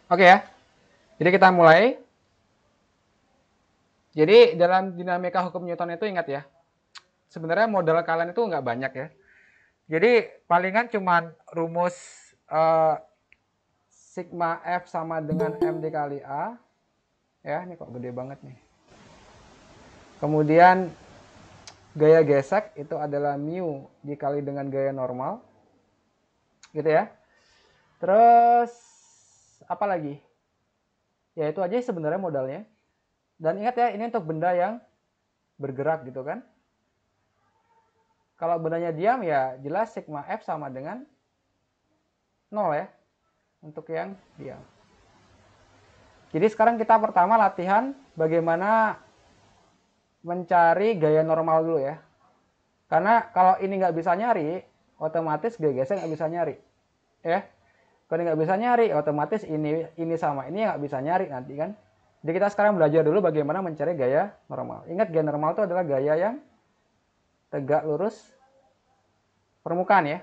Oke ya, jadi kita mulai. Jadi dalam dinamika hukum Newton itu ingat ya, sebenarnya modal kalian itu nggak banyak ya. Jadi palingan cuman rumus eh, sigma F sama dengan M dikali A. Ya, ini kok gede banget nih. Kemudian gaya gesek itu adalah mu dikali dengan gaya normal. Gitu ya. Terus apa lagi? Ya itu aja sebenarnya modalnya. Dan ingat ya, ini untuk benda yang bergerak gitu kan. Kalau bendanya diam ya jelas sigma F sama dengan 0 ya. Untuk yang diam. Jadi sekarang kita pertama latihan bagaimana mencari gaya normal dulu ya. Karena kalau ini nggak bisa nyari, otomatis gaya gesek nggak bisa nyari. Ya. Kalau nggak bisa nyari, otomatis ini sama ini nggak bisa nyari nanti kan. Jadi kita sekarang belajar dulu bagaimana mencari gaya normal. Ingat gaya normal itu adalah gaya yang tegak lurus permukaan ya.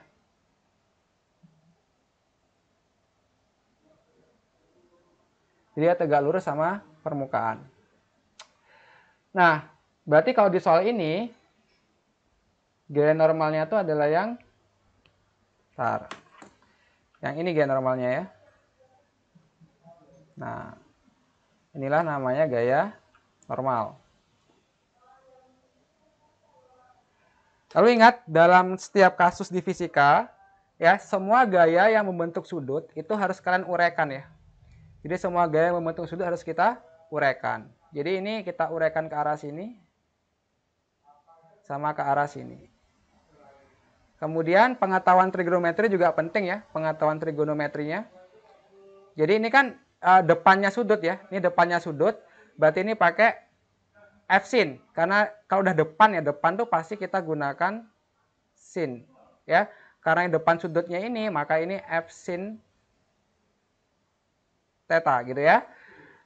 Jadi dia tegak lurus sama permukaan. Nah, berarti kalau di soal ini gaya normalnya itu adalah yang yang ini gaya normalnya ya. Nah, inilah namanya gaya normal. Lalu ingat, dalam setiap kasus di fisika, ya semua gaya yang membentuk sudut itu harus kalian uraikan ya. Jadi semua gaya yang membentuk sudut harus kita uraikan. Jadi ini kita uraikan ke arah sini sama ke arah sini. Kemudian pengetahuan trigonometri juga penting ya, pengetahuan trigonometrinya. Jadi ini kan depannya sudut ya, ini depannya sudut, berarti ini pakai F sin. Karena kalau udah depan ya, depan tuh pasti kita gunakan sin ya. Karena yang depan sudutnya ini, maka ini F sin theta gitu ya.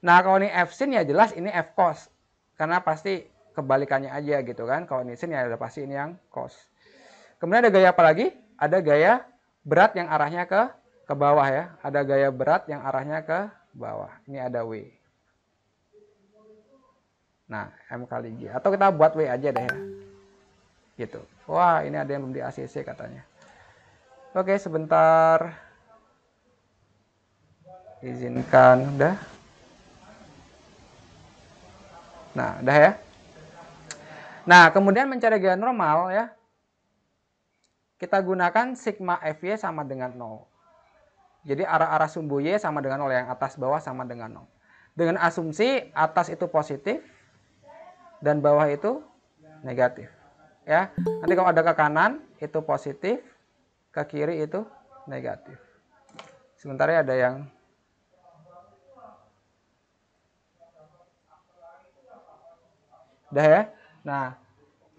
Nah, kalau ini F sin ya jelas ini F cos. Karena pasti kebalikannya aja gitu kan. Kalau ini sin ya udah pasti ini yang cos. Kemudian ada gaya apa lagi? Ada gaya berat yang arahnya ke bawah ya. Ada gaya berat yang arahnya ke bawah. Ini ada W. Nah, M kali G. Atau kita buat W aja deh ya. Gitu. Wah, ini ada yang belum di ACC katanya. Oke, sebentar. Izinkan. Udah. Nah, udah ya. Nah, kemudian mencari gaya normal ya. Kita gunakan sigma Fy sama dengan 0. Jadi arah-arah sumbu Y sama dengan 0, yang atas bawah sama dengan 0. Dengan asumsi atas itu positif dan bawah itu negatif. Ya. Nanti kalau ada ke kanan itu positif, ke kiri itu negatif. Sementara ada yang udah ya. Nah,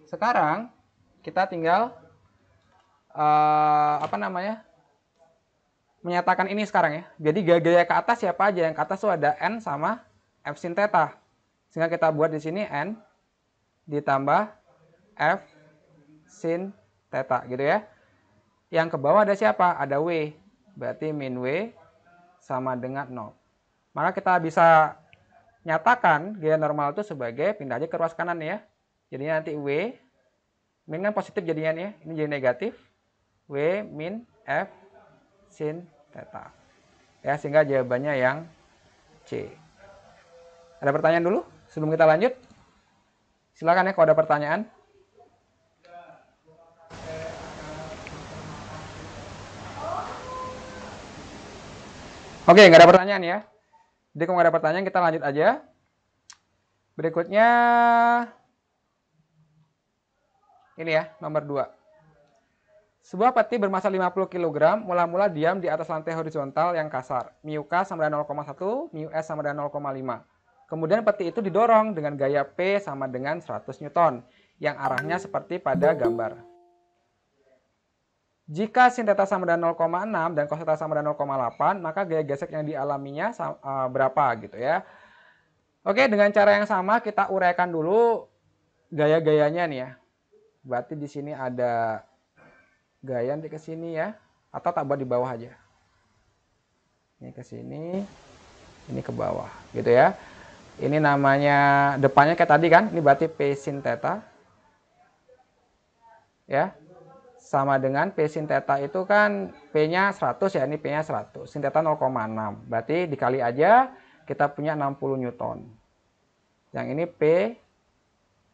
sekarang kita tinggal apa namanya? Menyatakan ini sekarang ya. Jadi gaya-gaya ke atas siapa aja? Yang ke atas tuh ada N sama F sin theta. Sehingga kita buat di sini N ditambah F sin theta gitu ya. Yang ke bawah ada siapa? Ada W. Berarti min W sama dengan 0. Maka kita bisa nyatakan gaya normal itu sebagai pindah aja ke ruas kanan ya. Jadi nanti W min kan positif jadinya ya. Ini jadi negatif. W min F sin theta. Ya, sehingga jawabannya yang C. Ada pertanyaan dulu sebelum kita lanjut? Silakan ya kalau ada pertanyaan. Oke, nggak ada pertanyaan ya. Jadi kalau nggak ada pertanyaan kita lanjut aja. Berikutnya ini ya, nomor 2. Sebuah peti bermassa 50 kg mula-mula diam di atas lantai horizontal yang kasar. Mu K sama dengan 0,1, mu S sama dengan 0,5. Kemudian peti itu didorong dengan gaya P sama dengan 100 Newton yang arahnya seperti pada gambar. Jika sin theta sama dengan 0,6 dan cos theta sama dengan 0,8, maka gaya gesek yang dialaminya berapa gitu ya. Oke, dengan cara yang sama kita uraikan dulu gaya-gayanya nih ya. Berarti di sini ada gaya nanti ke sini ya, atau tak buat di bawah aja. Ini ke sini, ini ke bawah, gitu ya. Ini namanya depannya kayak tadi kan, ini berarti P sin theta. Ya. Sama dengan P sin theta itu kan P-nya 100 ya, ini P-nya 100. Sin theta 0,6. Berarti dikali aja kita punya 60 Newton. Yang ini P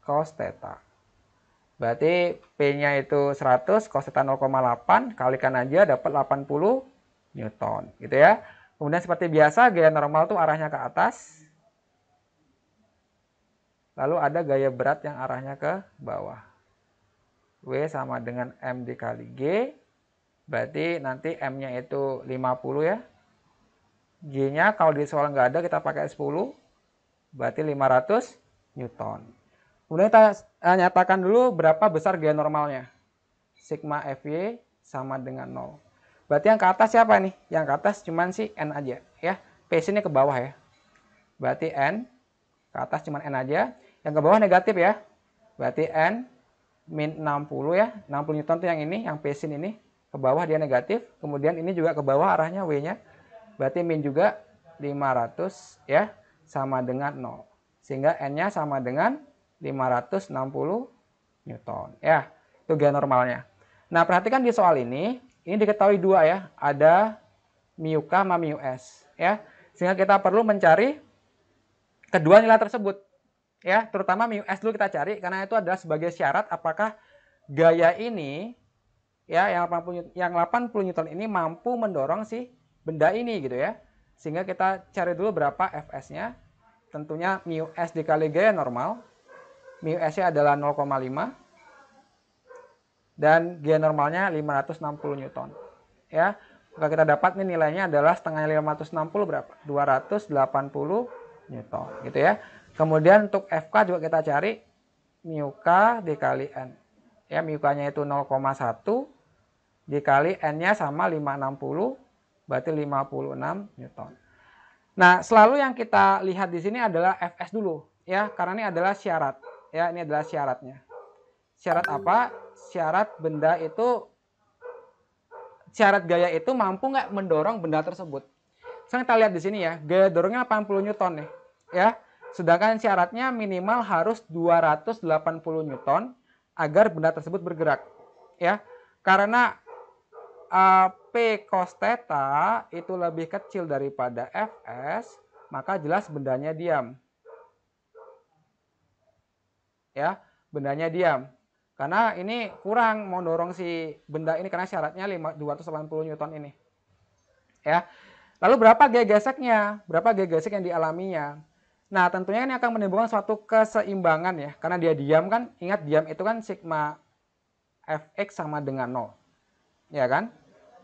cos theta. Berarti P-nya itu 100, cos theta 0,8, kalikan aja dapat 80 Newton, gitu ya. Kemudian seperti biasa gaya normal tuh arahnya ke atas. Lalu ada gaya berat yang arahnya ke bawah. W sama dengan M dikali G. Berarti nanti M-nya itu 50 ya. G-nya kalau di soal nggak ada kita pakai 10. Berarti 500 Newton. Kemudian kita nyatakan dulu berapa besar gaya normalnya. Sigma Fy sama dengan 0. Berarti yang ke atas siapa nih? Yang ke atas cuman si N aja ya. P sini ke bawah ya. Berarti N. Ke atas cuman N aja. Yang ke bawah negatif ya. Berarti N min 60 ya. 60 Newton itu yang ini, yang P sin ini. Ke bawah dia negatif. Kemudian ini juga ke bawah arahnya W-nya. Berarti min juga 500 ya. Sama dengan 0. Sehingga N-nya sama dengan 560 Newton. Ya, itu gaya normalnya. Nah, perhatikan di soal ini diketahui dua ya. Ada mu K sama mu S. Ya. Sehingga kita perlu mencari kedua nilai tersebut. Ya, terutama mu S dulu kita cari karena itu adalah sebagai syarat apakah gaya ini ya yang 80 Newton ini mampu mendorong si benda ini gitu ya. Sehingga kita cari dulu berapa Fs-nya. Tentunya mu S dikali gaya normal. Mu S-nya adalah 0,5 dan gaya normalnya 560 Newton. Ya, maka kita dapat nih nilainya adalah setengahnya 560 berapa? 280 Newton gitu ya. Kemudian untuk Fk juga kita cari mu K dikali N. Ya, mu K-nya itu 0,1 dikali N-nya sama 560 berarti 56 Newton. Nah, selalu yang kita lihat di sini adalah Fs dulu ya, karena ini adalah syarat. Ya, ini adalah syaratnya. Syarat apa? Syarat benda itu syarat gaya itu mampu nggak mendorong benda tersebut. Sekarang kita lihat di sini ya, gaya dorongnya 80 Newton nih. Ya. Sedangkan syaratnya minimal harus 280 Newton agar benda tersebut bergerak. Ya. Karena P cos theta itu lebih kecil daripada Fs, maka jelas bendanya diam. Ya, bendanya diam. Karena ini kurang mau dorong si benda ini karena syaratnya 280 Newton ini. Ya. Lalu berapa gaya geseknya? Berapa gaya gesek yang dialaminya? Nah, tentunya ini akan menimbulkan suatu keseimbangan ya. Karena dia diam kan, ingat diam itu kan sigma Fx sama dengan 0. Ya kan?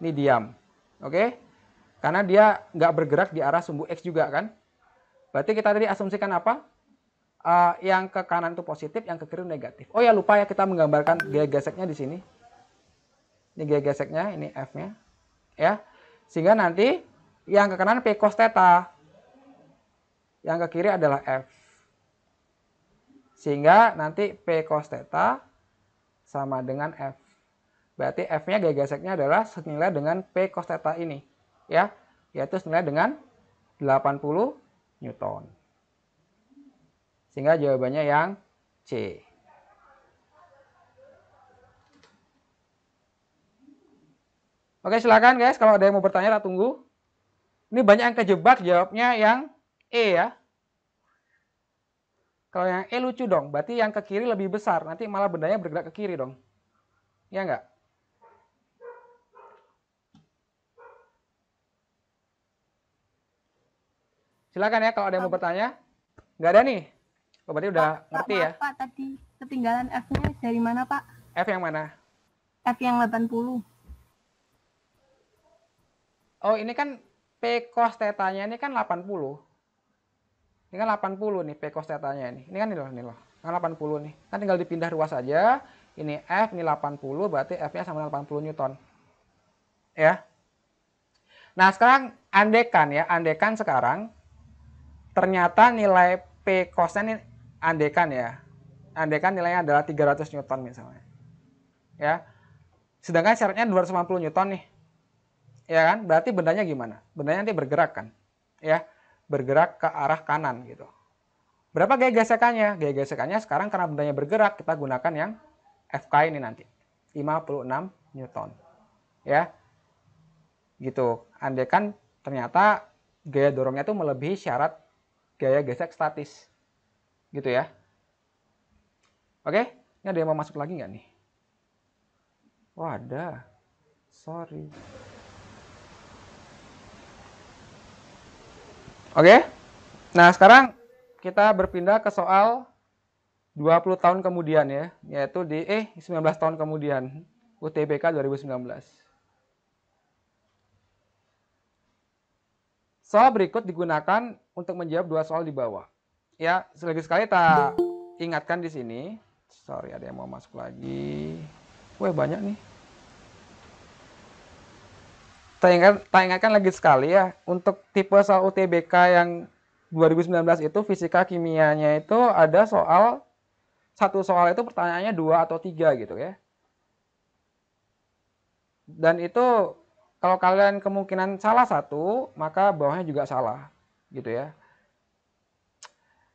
Ini diam. Oke? Karena dia nggak bergerak di arah sumbu X juga kan? Berarti kita tadi asumsikan apa? Yang ke kanan itu positif, yang ke kiri negatif. Oh ya, lupa ya kita menggambarkan gaya geseknya di sini. Ini gaya geseknya, ini F-nya. Ya. Sehingga nanti yang ke kanan P cos theta. Yang ke kiri adalah F. Sehingga nanti P cos theta sama dengan F. Berarti F-nya gaya geseknya adalah senilai dengan P cos theta ini. Ya, yaitu senilai dengan 80 Newton. Sehingga jawabannya yang C. Oke, silakan guys. Kalau ada yang mau bertanya, tak tunggu. Ini banyak yang kejebak jawabnya yang E ya. Kalau yang E lucu dong. Berarti yang ke kiri lebih besar. Nanti malah bendanya bergerak ke kiri dong. Ya enggak? Silakan ya kalau ada yang mau bertanya. Nggak ada nih. Oh, berarti udah ngerti ya. Pak, tadi ketinggalan F-nya dari mana, Pak? F yang mana? F yang 80. Oh, ini kan P cos theta-nya ini kan 80. Ini kan 80 nih P cos theta-nya ini. Ini kan nih loh. Kan 80 nih. Kan tinggal dipindah ruas saja. Ini F, ini 80, berarti F-nya sama dengan 80 Newton. Ya. Nah, sekarang andekan sekarang ternyata nilai P cos-nya ini andekan ya. Andekan nilainya adalah 300 Newton misalnya. Ya. Sedangkan syaratnya 250 Newton nih. Ya kan? Berarti bendanya gimana? Bendanya nanti bergerak kan? Ya. bergerak ke arah kanan gitu. Berapa gaya gesekannya? Gaya gesekannya sekarang karena bendanya bergerak, kita gunakan yang FK ini nanti. 56 Newton. Ya. Gitu. Andaikan ternyata gaya dorongnya itu melebihi syarat gaya gesek statis. Gitu ya. Oke? Ini ada yang mau masuk lagi nggak nih? Wah, ada. Sorry. Oke? Nah, sekarang kita berpindah ke soal 20 tahun kemudian ya, yaitu di 19 tahun kemudian, UTBK 2019. Soal berikut digunakan untuk menjawab dua soal di bawah. Ya, sekali kita ingatkan di sini. Sorry, ada yang mau masuk lagi. Wah, banyak nih. Tak ingatkan lagi sekali ya, untuk tipe soal UTBK yang 2019 itu fisika kimianya itu ada soal, satu soal itu pertanyaannya 2 atau 3 gitu ya. Dan itu kalau kalian kemungkinan salah satu, maka bawahnya juga salah gitu ya.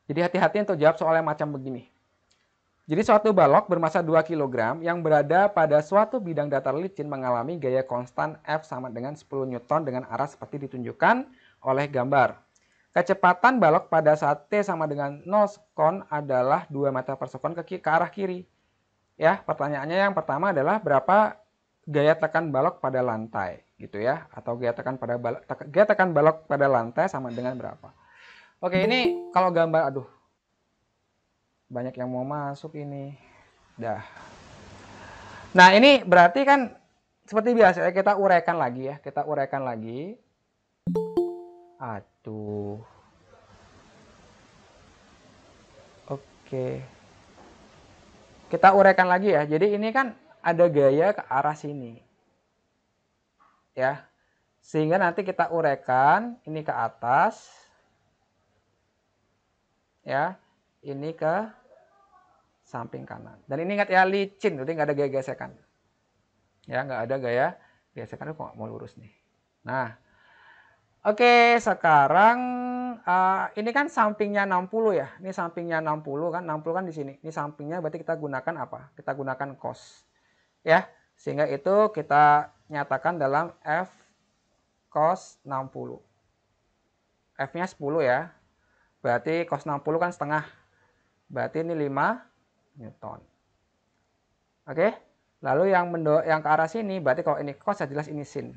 Jadi hati-hati untuk jawab soal yang macam begini. Jadi suatu balok bermasa 2 kg yang berada pada suatu bidang datar licin mengalami gaya konstan F sama dengan 10 Newton dengan arah seperti ditunjukkan oleh gambar. Kecepatan balok pada saat T sama dengan 0 sekon adalah 2 meter per sekon ke arah kiri. Ya, pertanyaannya yang pertama adalah berapa gaya tekan balok pada lantai gitu ya, atau gaya tekan balok pada lantai sama dengan berapa. Oke, ini kalau gambar, aduh, banyak yang mau masuk ini. Dah. Nah, ini berarti kan seperti biasa ya, kita uraikan lagi ya. Kita uraikan lagi. Aduh. Oke. Kita uraikan lagi ya. Jadi ini kan ada gaya ke arah sini. Ya. Sehingga nanti kita uraikan ini ke atas. Ya. Ini ke samping kanan. Dan ini ingat ya, licin, jadi nggak ada gaya gesekan. Ya, nggak ada gaya gesekan. Kok mau lurus nih. Nah, oke, sekarang ini kan sampingnya 60 ya. Ini sampingnya 60 kan, 60 kan di sini. Ini sampingnya berarti kita gunakan apa? Kita gunakan cos. Ya, sehingga itu kita nyatakan dalam F cos 60. F-nya 10 ya. Berarti cos 60 kan setengah. Berarti ini 5 Newton. Oke. Lalu yang ke arah sini, berarti kalau ini cos ya jelas ini sin.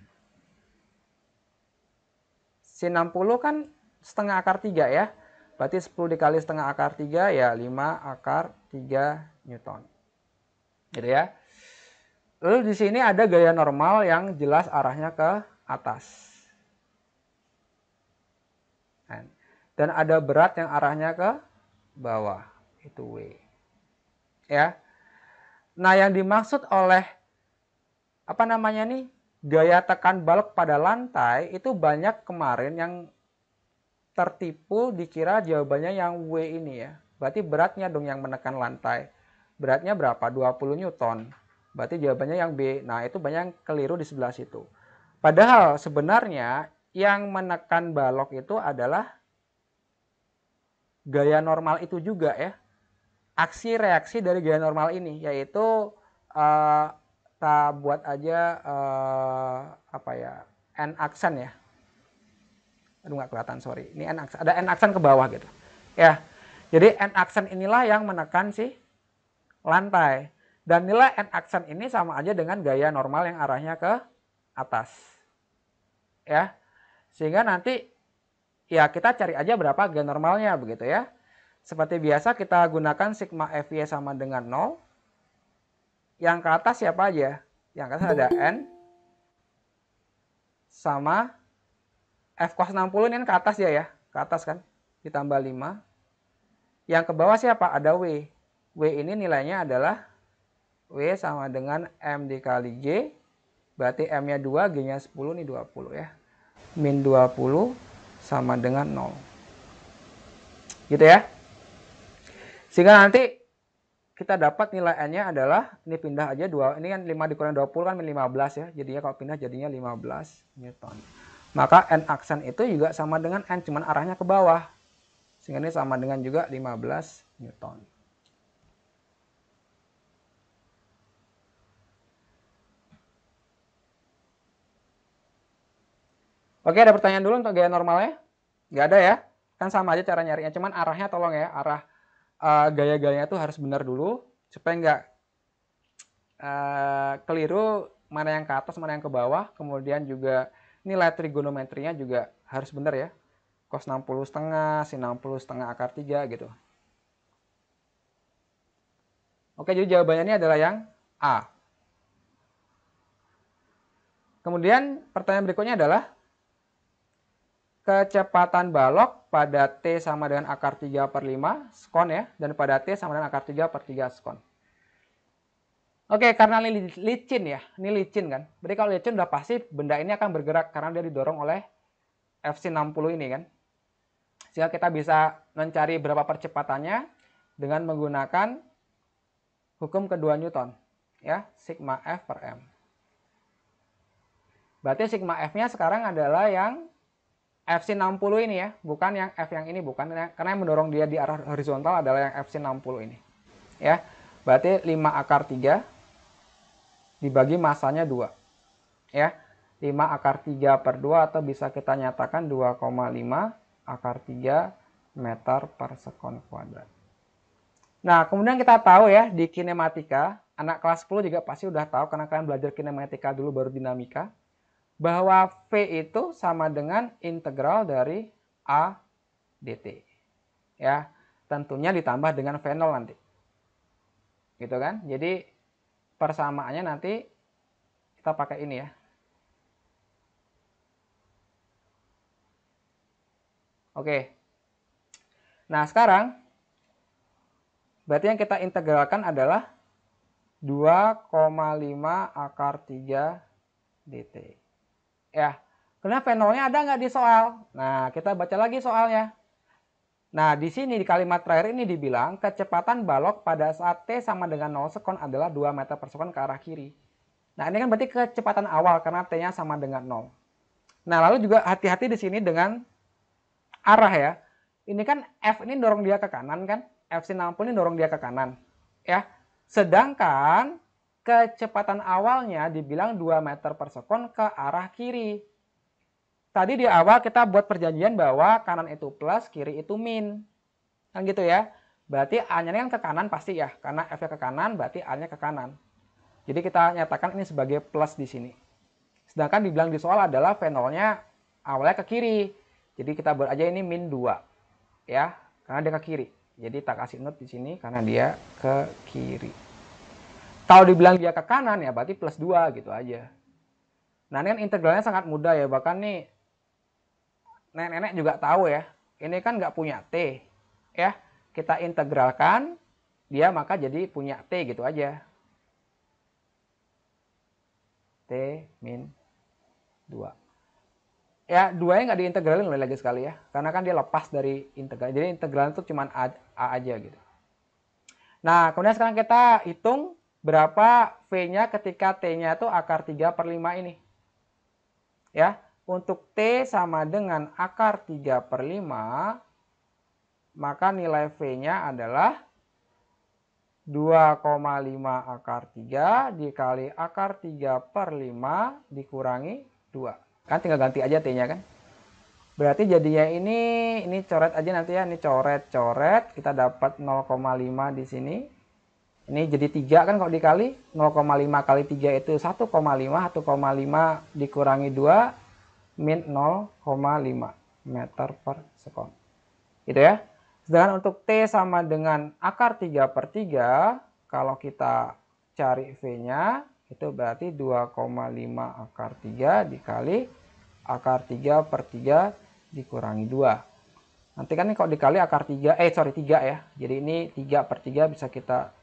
Sin 60 kan setengah akar 3 ya. Berarti 10 dikali setengah akar 3 ya 5 akar 3 Newton. Gitu ya. Lalu di sini ada gaya normal yang jelas arahnya ke atas. Dan ada berat yang arahnya ke bawah. Itu W. Ya. Nah, yang dimaksud oleh apa namanya nih? Gaya tekan balok pada lantai itu banyak kemarin yang tertipu dikira jawabannya yang W ini ya. Berarti beratnya dong yang menekan lantai. Beratnya berapa? 20 Newton. Berarti jawabannya yang B. Nah, itu banyak yang keliru di sebelah situ. Padahal sebenarnya yang menekan balok itu adalah gaya normal itu juga ya. Aksi reaksi dari gaya normal ini, yaitu kita buat aja apa ya, n aksen ya. Aduh, nggak kelihatan, sorry. Ini n aksen, ada n aksen ke bawah gitu ya. Jadi n aksen inilah yang menekan si lantai, dan nilai n aksen ini sama aja dengan gaya normal yang arahnya ke atas ya. Sehingga nanti ya kita cari aja berapa gaya normalnya begitu ya. Seperti biasa kita gunakan sigma Fy sama dengan 0. Yang ke atas siapa aja? Yang ke atas ada N sama F cos 60 ini kan ke atas ya. Ke atas kan. Ditambah 5. Yang ke bawah siapa? Ada W. W ini nilainya adalah W sama dengan M dikali G. Berarti M-nya 2, G-nya 10, ini 20 ya. Min 20 sama dengan 0. Gitu ya. Sehingga nanti kita dapat nilai N-nya adalah, ini pindah aja 2, ini kan 5 dikurang 20 kan min 15 ya. Jadinya kalau pindah jadinya 15 Newton. Maka N aksen itu juga sama dengan N, cuman arahnya ke bawah. Sehingga ini sama dengan juga 15 Newton. Oke, ada pertanyaan dulu untuk gaya normalnya? Nggak ada ya? Kan sama aja cara nyarinya, cuman arahnya tolong ya, arah gaya-gayanya tuh harus benar dulu, supaya nggak keliru mana yang ke atas, mana yang ke bawah. Kemudian juga nilai trigonometrinya juga harus benar ya. Cos 60,5, sin 60,5 akar 3 gitu. Oke, jadi jawabannya ini adalah yang A. Kemudian pertanyaan berikutnya adalah kecepatan balok pada T sama dengan akar 3 per 5 sekon ya, dan pada T sama dengan akar 3 per 3 sekon. Oke, karena ini licin ya, ini licin kan. Berarti kalau licin udah pasti benda ini akan bergerak karena dia didorong oleh Fc 60 ini kan. Sehingga kita bisa mencari berapa percepatannya dengan menggunakan hukum kedua Newton ya, sigma F per M. Berarti sigma F-nya sekarang adalah yang Fc 60 ini ya, bukan yang F yang ini, bukan, karena yang mendorong dia di arah horizontal adalah yang Fc 60 ini. Ya. Berarti 5 akar 3 dibagi masanya 2. Ya. 5 akar 3 per 2 atau bisa kita nyatakan 2,5 akar 3 meter per sekon kuadrat. Nah, kemudian kita tahu ya di kinematika, anak kelas 10 juga pasti udah tahu karena kalian belajar kinematika dulu baru dinamika, bahwa V itu sama dengan integral dari A dt. Ya, tentunya ditambah dengan V0 nanti. Gitu kan? Jadi persamaannya nanti kita pakai ini ya. Oke. Nah, sekarang berarti yang kita integralkan adalah 2,5 akar 3 dt. Ya, kenapa V0-nya ada nggak di soal? Nah, kita baca lagi soalnya. Nah, di sini di kalimat terakhir ini dibilang kecepatan balok pada saat T sama dengan 0 sekon adalah 2 meter per sekon ke arah kiri. Nah, ini kan berarti kecepatan awal karena T-nya sama dengan 0. Nah, lalu juga hati-hati di sini dengan arah ya. Ini kan F ini dorong dia ke kanan kan? Fc 60 ini dorong dia ke kanan. Ya. Sedangkan kecepatan awalnya dibilang 2 meter per sekon ke arah kiri. Tadi di awal kita buat perjanjian bahwa kanan itu plus, kiri itu min. Kan gitu ya. Berarti A-nya kan ke kanan pasti ya. Karena F-nya ke kanan, berarti A-nya ke kanan. Jadi kita nyatakan ini sebagai plus di sini. Sedangkan dibilang di soal adalah V0-nya awalnya ke kiri. Jadi kita buat aja ini min 2. Ya, karena dia ke kiri. Jadi tak kasih note di sini karena dia ke kiri. Kalau dibilang dia ke kanan ya berarti plus 2 gitu aja. Nah ini kan integralnya sangat mudah ya. Bahkan nih nenek-nenek juga tahu ya. Ini kan nggak punya T. Ya, kita integralkan dia maka jadi punya T gitu aja. T min 2. Ya 2-nya nggak diintegralin lagi sekali ya. Karena kan dia lepas dari integral. Jadi integralnya itu cuma A aja gitu. Nah kemudian sekarang kita hitung berapa V-nya ketika T-nya itu akar 3 per 5 ini. Ya, untuk T sama dengan akar 3 per 5, maka nilai V-nya adalah 2,5 akar 3 dikali akar 3 per 5 dikurangi 2. Kan tinggal ganti aja T-nya kan. Berarti jadinya ini coret aja nanti ya, ini coret-coret, kita dapat 0,5 di sini. Ini jadi 3 kan kalau dikali 0,5 kali 3 itu 1,5 dikurangi 2 min 0,5 meter per sekon. Gitu ya. Sedangkan untuk T sama dengan akar 3 per 3, kalau kita cari V-nya itu berarti 2,5 akar 3 dikali akar 3 per 3 dikurangi 2. Nanti kan ini kalau dikali akar 3 ya. Jadi ini 3 per 3 bisa kita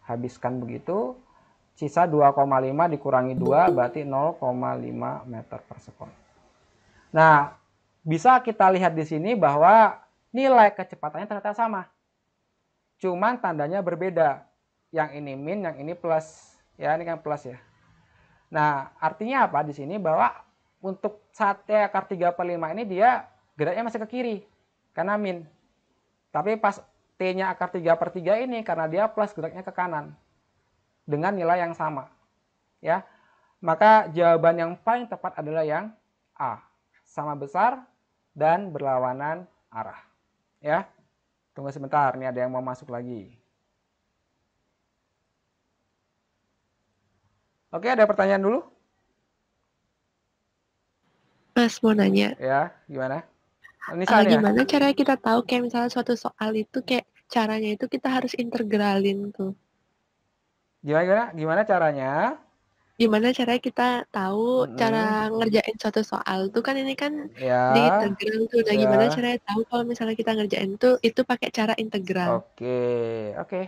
habiskan begitu, sisa 2,5 dikurangi 2 berarti 0,5 meter per sekon. Nah, bisa kita lihat di sini bahwa nilai kecepatannya ternyata sama. Cuman tandanya berbeda. Yang ini min, yang ini plus. Ya, ini kan plus ya. Nah, artinya apa di sini bahwa untuk saat T akar 3/5 ini dia geraknya masih ke kiri karena min. Tapi pas T-nya akar 3/3 ini karena dia plus geraknya ke kanan dengan nilai yang sama. Ya. Maka jawaban yang paling tepat adalah yang A. Sama besar dan berlawanan arah. Ya. Tunggu sebentar, nih ada yang mau masuk lagi. Oke, ada pertanyaan dulu? Mas mau nanya, Ya, gimana? Nisa nih ya? gimana caranya kita tahu kayak misalnya suatu soal itu kayak caranya itu kita harus integralin tuh. Gimana caranya? Gimana caranya kita tahu Mm-mm. cara ngerjain suatu soal tuh kan ini kan Ya, diintegral tuh. Nah, gimana ya. caranya tahu kalau misalnya kita ngerjain tuh itu pakai cara integral. Oke, oke.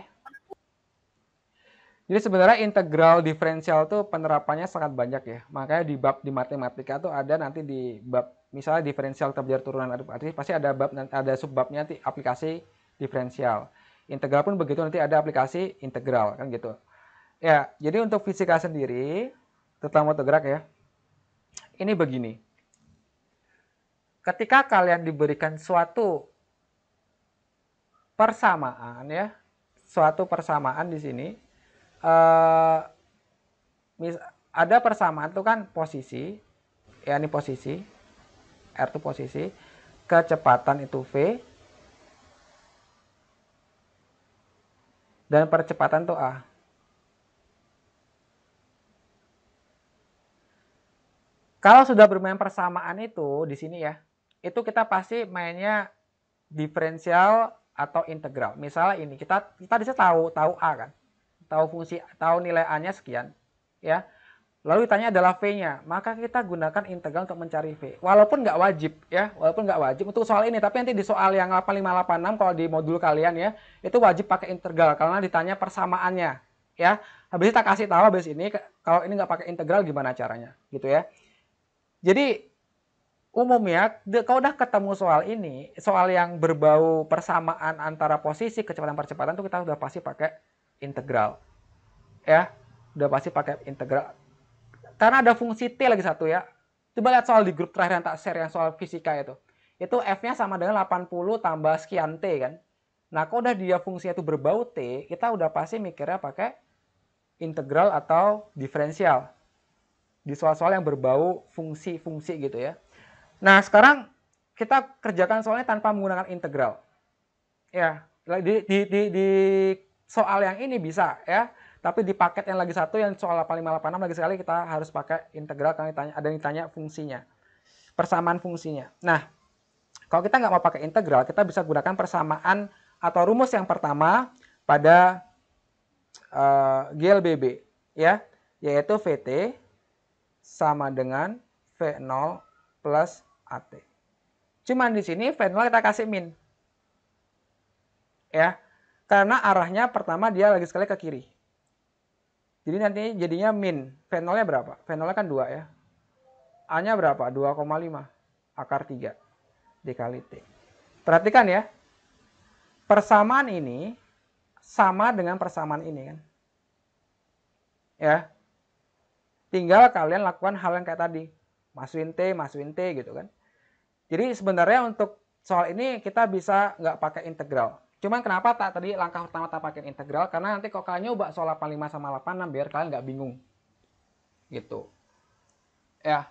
Jadi sebenarnya integral diferensial tuh penerapannya sangat banyak ya. Makanya di bab di matematika tuh ada nanti di bab misalnya diferensial terbejar turunan arti pasti ada bab ada subbabnya nanti aplikasi diferensial. Integral pun begitu nanti ada aplikasi integral kan gitu. Ya, jadi untuk fisika sendiri terutama autogerak ya. Ini begini. Ketika kalian diberikan suatu persamaan ya, suatu persamaan di sini ada persamaan itu kan posisi, ya ini posisi, R itu posisi, kecepatan itu V, dan percepatan itu A. Kalau sudah bermain persamaan itu di sini ya, itu kita pasti mainnya diferensial atau integral. Misalnya ini kita bisa tahu A kan, tahu fungsi, tahu nilai A-nya sekian, ya. Lalu ditanya adalah V-nya, maka kita gunakan integral untuk mencari V. Walaupun nggak wajib ya, walaupun nggak wajib untuk soal ini, tapi nanti di soal yang 8586 kalau di modul kalian ya, itu wajib pakai integral karena ditanya persamaannya, ya. Habis kita kasih tahu habis ini kalau ini nggak pakai integral gimana caranya, gitu ya. Jadi umumnya kalau udah ketemu soal ini, soal yang berbau persamaan antara posisi kecepatan percepatan itu kita udah pasti pakai integral, ya. Udah pasti pakai integral. Karena ada fungsi T lagi satu ya. Coba lihat soal di grup terakhir yang tak share yang soal fisika itu. Itu F-nya sama dengan 80 tambah sekian T kan. Nah, kalau udah dia fungsinya itu berbau T, kita udah pasti mikirnya pakai integral atau diferensial. Di soal-soal yang berbau fungsi-fungsi gitu ya. Nah, sekarang kita kerjakan soalnya tanpa menggunakan integral. Ya, di soal yang ini bisa ya. Tapi di paket yang lagi satu yang soal 8586 lagi sekali kita harus pakai integral karena ada yang ditanya fungsinya. Persamaan fungsinya. Nah, kalau kita nggak mau pakai integral, kita bisa gunakan persamaan atau rumus yang pertama pada GLBB ya, yaitu VT sama dengan V0 plus AT. Cuman di sini V0 kita kasih min. Ya. Karena arahnya pertama dia lagi sekali ke kiri. Jadi nanti jadinya min. V0-nya berapa? V0-nya kan 2 ya. A-nya berapa? 2,5 akar 3 dikali T. Perhatikan ya. Persamaan ini sama dengan persamaan ini kan. Ya. Tinggal kalian lakukan hal yang kayak tadi. Masukin T gitu kan. Jadi sebenarnya untuk soal ini kita bisa nggak pakai integral. Cuman kenapa tadi langkah pertama tak pakai integral? Karena nanti kalau kalian nyoba soal 85 sama 86 biar kalian nggak bingung. Gitu. Ya.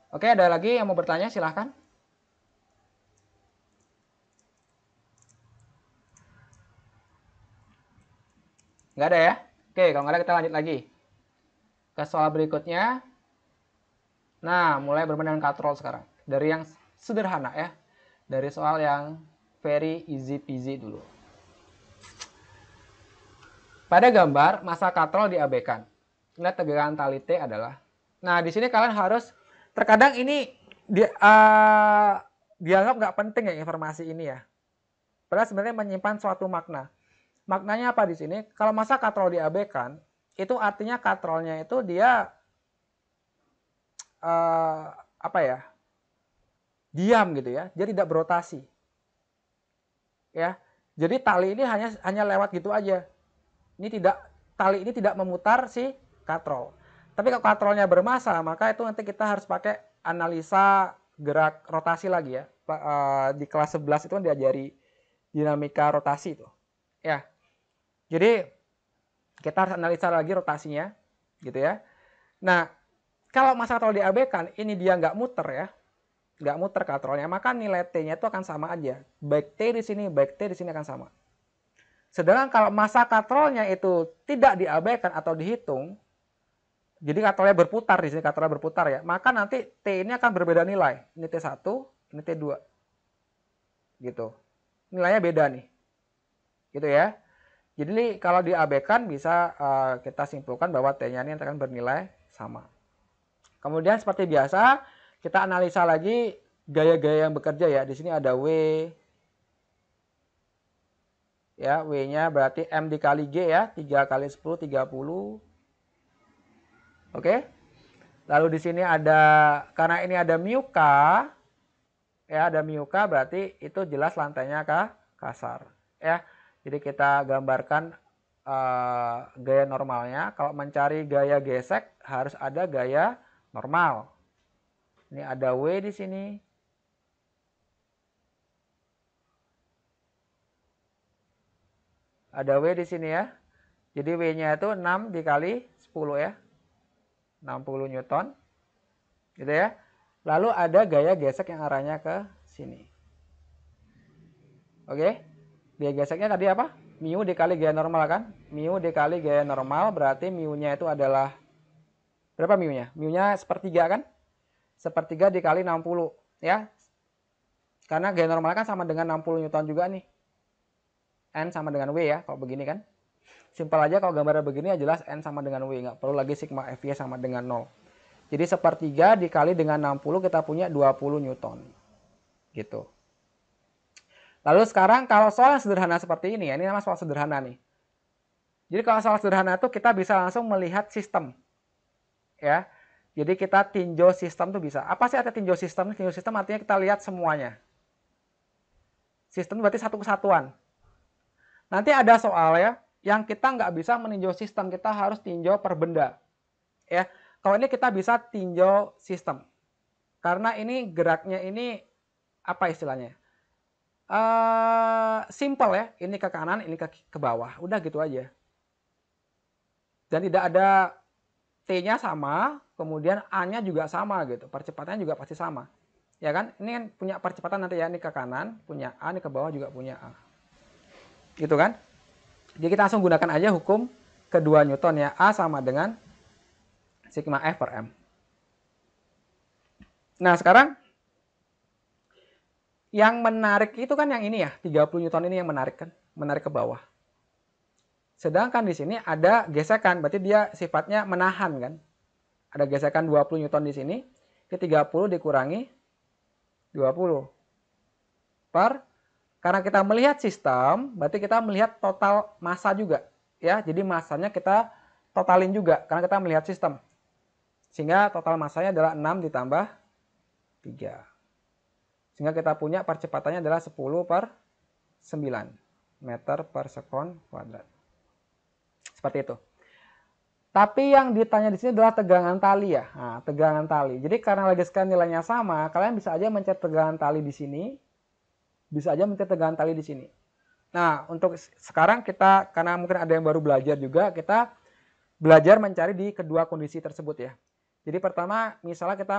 Oke, ada lagi yang mau bertanya? Silahkan. Nggak ada ya? Oke, kalau nggak ada kita lanjut lagi. Ke soal berikutnya. Nah, mulai bermain dengan katrol sekarang. Dari yang sederhana ya. Dari soal yang very easy peasy dulu. Pada gambar, masa katrol diabaikan. Lihat tegangan tali T adalah. Nah, di sini kalian harus, terkadang ini dianggap nggak penting ya informasi ini ya. Padahal sebenarnya menyimpan suatu makna. Maknanya apa di sini? Kalau masa katrol diabaikan, itu artinya katrolnya itu dia diam gitu ya, jadi tidak berotasi. Ya, jadi tali ini hanya lewat gitu aja. Tali ini tidak memutar si katrol. Tapi kalau katrolnya bermassa, maka itu nanti kita harus pakai analisa gerak rotasi lagi ya. Di kelas 11 itu kan diajari dinamika rotasi itu. Ya. Jadi kita harus analisa lagi rotasinya gitu ya. Nah, kalau massa katrol diabaikan, ini dia nggak muter ya. Nggak muter katrolnya, maka nilai T-nya itu akan sama aja. Baik T di sini, baik T di sini akan sama. Sedangkan kalau massa katrolnya itu tidak diabaikan atau dihitung, jadi katrolnya berputar di sini, katrolnya berputar ya, maka nanti T ini akan berbeda nilai. Ini T1, ini T2. Gitu. Nilainya beda nih. Gitu ya. Jadi kalau diabaikan bisa kita simpulkan bahwa T-nya ini akan bernilai sama. Kemudian seperti biasa, kita analisa lagi gaya-gaya yang bekerja ya. Di sini ada W. Ya, W-nya berarti M dikali G ya. 3 kali 10, 30. Oke. Lalu di sini ada, karena ini ada mu K. Ya, ada mu K berarti itu jelas lantainya kasar. Ya, jadi kita gambarkan gaya normalnya. Kalau mencari gaya gesek harus ada gaya normal. Ini ada W di sini. Ada W di sini ya. Jadi W-nya itu 6 dikali 10 ya. 60 Newton. Gitu ya. Lalu ada gaya gesek yang arahnya ke sini. Oke. Gaya geseknya tadi apa? Mu dikali gaya normal kan? Mu dikali gaya normal berarti mu-nya itu adalah berapa mu-nya? Mu-nya sepertiga kan? Sepertiga dikali 60 ya. Karena gaya normal kan sama dengan 60 Newton juga nih. N sama dengan W ya, kalau begini kan. Simpel aja kalau gambarnya begini ya jelas N sama dengan W. Nggak perlu lagi sigma Fy sama dengan 0. Jadi sepertiga dikali dengan 60 kita punya 20 Newton. Gitu. Lalu sekarang kalau soal yang sederhana seperti ini ya, ini namanya soal sederhana nih. Jadi kalau soal sederhana itu kita bisa langsung melihat sistem. Ya. Jadi kita tinjau sistem tuh bisa. Apa sih arti tinjau sistem? Tinjau sistem artinya kita lihat semuanya. Sistem berarti satu kesatuan. Nanti ada soal ya, yang kita nggak bisa meninjau sistem, kita harus tinjau per benda. Ya, kalau ini kita bisa tinjau sistem. Karena ini geraknya ini apa istilahnya? Simple ya, ini ke kanan, ini ke bawah. Udah gitu aja. Dan tidak ada T-nya sama, kemudian A-nya juga sama gitu. Percepatannya juga pasti sama. Ya kan? Ini kan punya percepatan nanti ya, ini ke kanan, punya A, ini ke bawah juga punya A. Gitu kan? Jadi kita langsung gunakan aja hukum kedua Newton ya. A sama dengan sigma F per M. Nah, sekarang yang menarik itu kan yang ini ya, 30 Newton ini yang menarik kan, menarik ke bawah. Sedangkan di sini ada gesekan, berarti dia sifatnya menahan kan. Ada gesekan 20 Newton di sini, ke 30 dikurangi 20 per, karena kita melihat sistem, berarti kita melihat total massa juga. Ya, jadi massanya kita totalin juga, karena kita melihat sistem. Sehingga total massanya adalah 6 ditambah 3. Sehingga kita punya percepatannya adalah 10 per 9 meter per sekon kuadrat. Seperti itu. Tapi yang ditanya di sini adalah tegangan tali ya. Nah, tegangan tali. Jadi karena lagi sekarang nilainya sama, kalian bisa aja mencari tegangan tali di sini. Bisa aja mencari tegangan tali di sini. Nah, untuk sekarang kita, karena mungkin ada yang baru belajar juga, kita belajar mencari di kedua kondisi tersebut ya. Jadi pertama, misalnya kita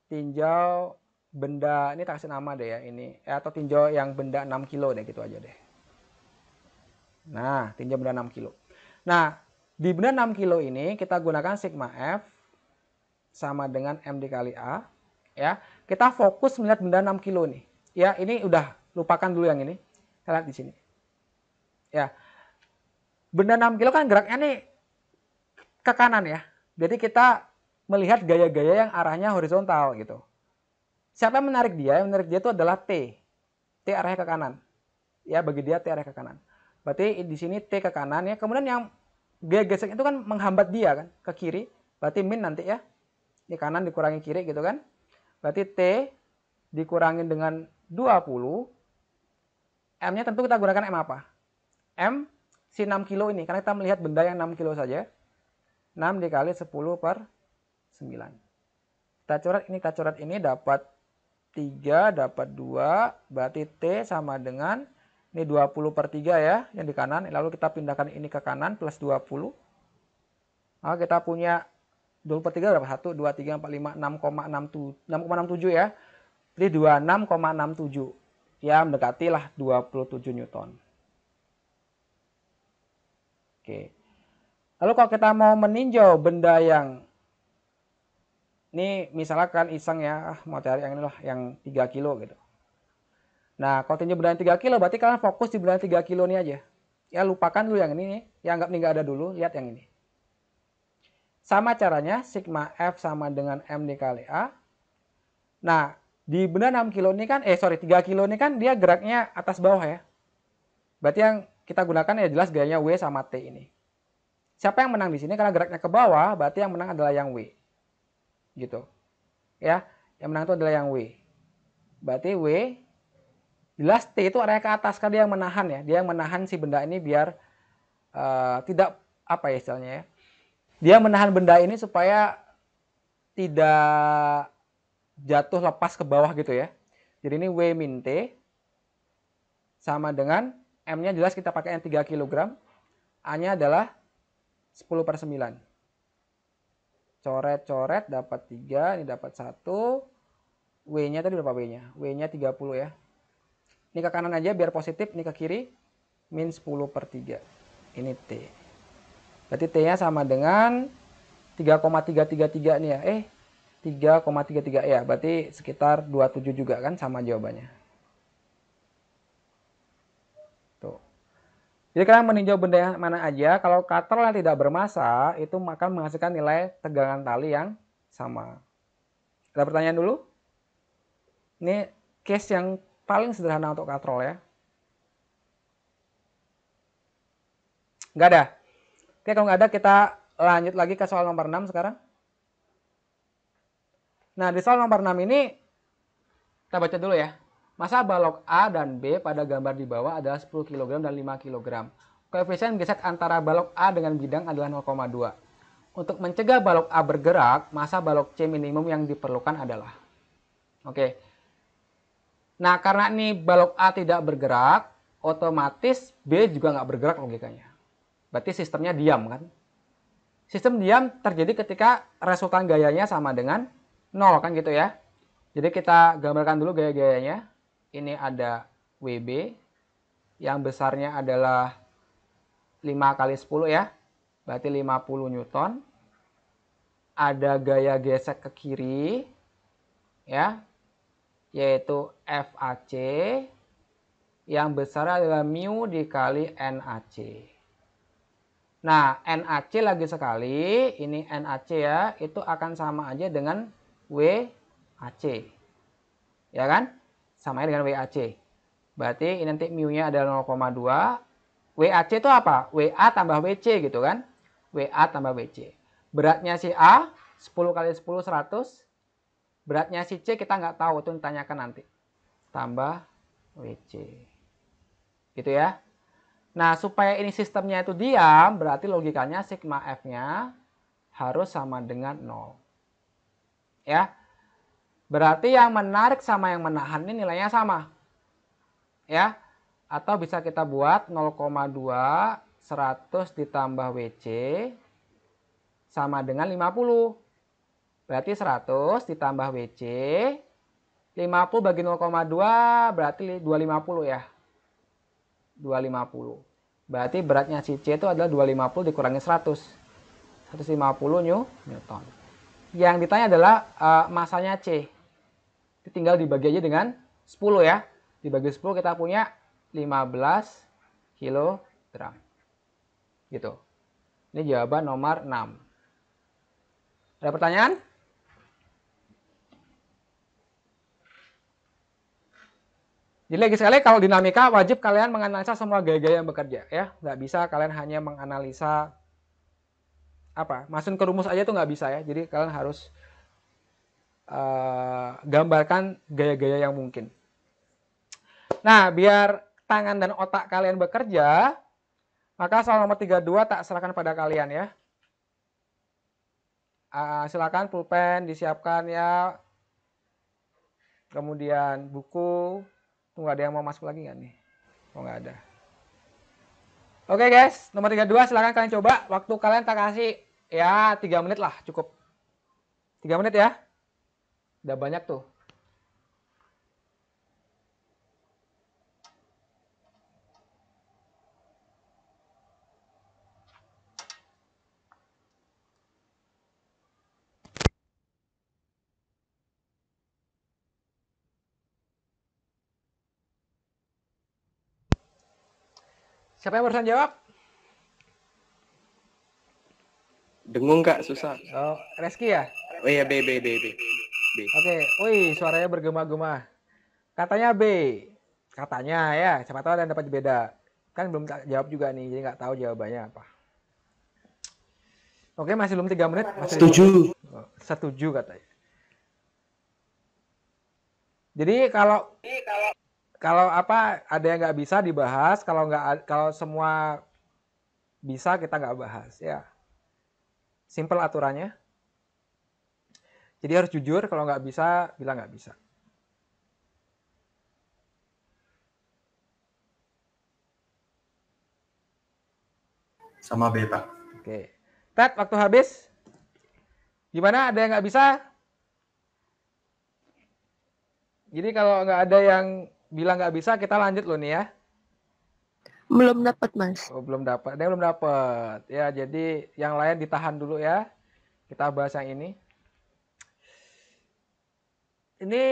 tinjau benda, ini tak kasih nama deh ya, ini, atau tinjau yang benda 6 kilo deh, gitu aja deh. Nah, tinjau benda 6 kilo. Nah, di benda 6 kilo ini kita gunakan sigma F sama dengan M dikali A. Ya, kita fokus melihat benda 6 kilo nih. Ya, ini udah lupakan dulu yang ini. Kita lihat di sini. Ya, benda 6 kilo kan geraknya nih ke kanan ya. Jadi kita melihat gaya-gaya yang arahnya horizontal gitu. Siapa yang menarik dia? Yang menarik dia itu adalah T. T arahnya ke kanan. Ya, bagi dia T arahnya ke kanan. Berarti di sini T ke kanan ya. Kemudian yang gaya gesek itu kan menghambat dia kan ke kiri. Berarti min nanti ya. Ini kanan dikurangi kiri gitu kan. Berarti T dikurangin dengan 20. M-nya tentu kita gunakan M apa? M si 6 kilo ini. Karena kita melihat benda yang 6 kilo saja. 6 dikali 10 per 9. Kita coret ini dapat 3, dapat 2. Berarti T sama dengan, ini 20 per 3 ya, yang di kanan. Lalu kita pindahkan ini ke kanan, plus 20. Maka kita punya 20 per 3 berapa? 1, 2, 3, 4, 5, 6,67 ya. Jadi 26,67. Ya mendekati lah 27 Newton. Oke. Lalu kalau kita mau meninjau benda yang, ini misalkan iseng ya, mau cari yang ini lah, yang 3 kilo gitu. Nah, kalau tinjau benda yang 3 kilo, berarti kalian fokus di benda yang 3 kilo ini aja. Ya, lupakan dulu yang ini nih. Yang anggap ini nggak ada dulu, lihat yang ini. Sama caranya, sigma F sama dengan M dikali A. Nah, di benda 6 kilo ini kan, 3 kilo ini kan dia geraknya atas bawah ya. Berarti yang kita gunakan ya jelas gayanya W sama T ini. Siapa yang menang di sini? Karena geraknya ke bawah, berarti yang menang adalah yang W. Gitu. Ya, yang menang itu adalah yang W. Berarti W, jelas T itu arahnya ke atas, karena dia yang menahan ya. Dia yang menahan si benda ini biar tidak, apa ya istilahnya ya. Dia menahan benda ini supaya tidak jatuh lepas ke bawah gitu ya. Jadi ini W min T sama dengan M-nya jelas kita pakai yang 3 kg. A-nya adalah 10 per 9. Coret-coret dapat 3, ini dapat 1. W-nya tadi berapa W-nya? W-nya 30 ya. Ini ke kanan aja biar positif, ini ke kiri. Min 10 per 3. Ini T. Berarti T-nya sama dengan 3,333 nih ya. 3,33 ya. Berarti sekitar 27 juga kan, sama jawabannya. Tuh. Jadi kalian meninjau benda yang mana aja. Kalau katrol yang tidak bermassa, itu akan menghasilkan nilai tegangan tali yang sama. Ada pertanyaan dulu? Ini case yang paling sederhana untuk katrol ya. Nggak ada? Oke, kalau nggak ada kita lanjut lagi ke soal nomor 6 sekarang. Nah, di soal nomor 6 ini kita baca dulu ya. Massa balok A dan B pada gambar di bawah adalah 10 kg dan 5 kg. Koefisien gesek antara balok A dengan bidang adalah 0,2. Untuk mencegah balok A bergerak, massa balok C minimum yang diperlukan adalah. Oke. Nah, karena ini balok A tidak bergerak, otomatis B juga nggak bergerak logikanya. Berarti sistemnya diam kan? Sistem diam terjadi ketika resultan gayanya sama dengan 0 kan gitu ya. Jadi kita gambarkan dulu gaya-gayanya. Ini ada WB yang besarnya adalah 5 kali 10 ya. Berarti 50 Newton. Ada gaya gesek ke kiri ya, yaitu FAC yang besar adalah mu dikali NAC. Nah, NAC lagi sekali, ini NAC ya, itu akan sama aja dengan WAC. Ya kan? Sama dengan WAC. Berarti ini nanti mu-nya adalah 0,2. WAC itu apa? WA tambah WC gitu kan? WA tambah WC. Beratnya si A, 10 kali 10, 100. Beratnya si C kita nggak tahu, itu ditanyakan nanti. Tambah WC. Gitu ya. Nah, supaya ini sistemnya itu diam, berarti logikanya sigma F-nya harus sama dengan 0. Ya. Berarti yang menarik sama yang menahan ini nilainya sama. Ya. Atau bisa kita buat 0,2 100 ditambah WC sama dengan 50. Berarti 100 ditambah WC 50 bagi 0,2 berarti 250 ya. 250. Berarti beratnya si C itu adalah 250 dikurangi 100. 150 Newton. Yang ditanya adalah masanya C. Tinggal dibagi aja dengan 10 ya. Dibagi 10 kita punya 15 kg. Gitu. Ini jawaban nomor 6. Ada pertanyaan? Jadi lagi sekali kalau dinamika wajib kalian menganalisa semua gaya-gaya yang bekerja ya. Nggak bisa kalian hanya menganalisa masukin ke rumus aja tuh nggak bisa ya. Jadi kalian harus gambarkan gaya-gaya yang mungkin. Nah, biar tangan dan otak kalian bekerja, Maka soal nomor 32 tak serahkan pada kalian ya. Silakan pulpen disiapkan ya. Kemudian buku. Tunggu, ada yang mau masuk lagi nggak nih? Oh, nggak ada. Oke guys, nomor 32 silakan kalian coba. Waktu kalian tak kasih ya 3 menit lah, cukup. 3 menit ya. Udah banyak tuh. Siapa yang barusan jawab? Dengung Kak, susah. Oh, Reski ya? Oh iya, B. Oke, wih suaranya bergema-gema. Katanya B. Katanya ya, siapa tahu ada yang dapat beda. Kan belum jawab juga nih, jadi nggak tahu jawabannya apa. Oke, masih belum 3 menit. Masih Setuju. Setuju katanya. Jadi kalau apa ada yang nggak bisa dibahas, kalau semua bisa kita nggak bahas ya. Simple aturannya. Jadi harus jujur, kalau nggak bisa bilang nggak bisa. Sama B, Pak. Oke. Ted, waktu habis. Gimana? Ada yang nggak bisa? Jadi kalau nggak ada yang bilang nggak bisa, kita lanjut loh nih ya. Belum dapat, Mas. Oh, belum dapat. Dia belum dapat. Ya, jadi yang lain ditahan dulu ya. Kita bahas yang ini. Ini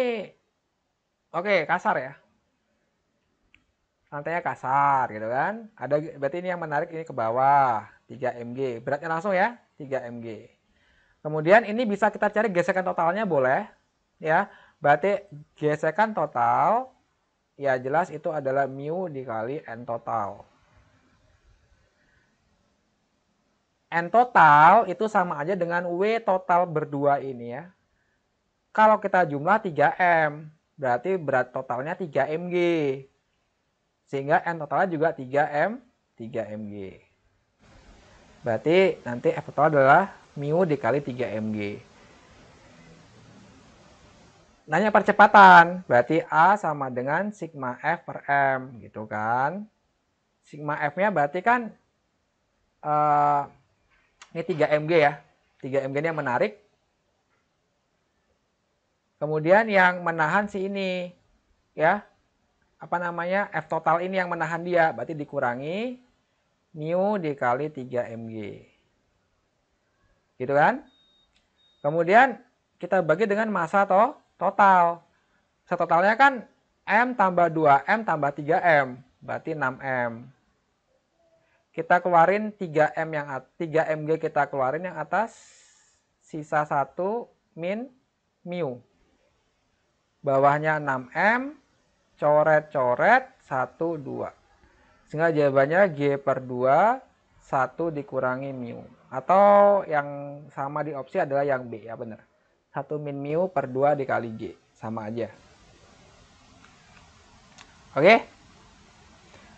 oke, kasar ya. Lantainya kasar gitu kan. Berarti ini yang menarik ini ke bawah, 3 mg. Beratnya langsung ya, 3 mg. Kemudian ini bisa kita cari gesekan totalnya boleh ya. Berarti gesekan total ya jelas itu adalah mu dikali n total. N total itu sama aja dengan W total berdua ini ya. Kalau kita jumlah 3M, berarti berat totalnya 3 mg. Sehingga N totalnya juga 3 mg. Berarti nanti F total adalah mu dikali 3 mg. Nanya percepatan, berarti A sama dengan sigma F per M, gitu kan. Sigma F-nya berarti kan ini 3 mg ya. 3 mg ini yang menarik. Kemudian yang menahan si ini, ya. Apa namanya, F total ini yang menahan dia, berarti dikurangi mu dikali 3 mg. Gitu kan? Kemudian kita bagi dengan massa total. Massa totalnya kan M tambah 2M tambah 3M, berarti 6M. Kita keluarin 3M yang 3 mg kita keluarin yang atas, sisa 1 min mu. Bawahnya 6M, coret-coret 1, 2. Sehingga jawabannya G per 2, 1 dikurangi mu. Atau yang sama di opsi adalah yang B, ya benar. 1 min mu per 2 dikali G. Sama aja. Oke?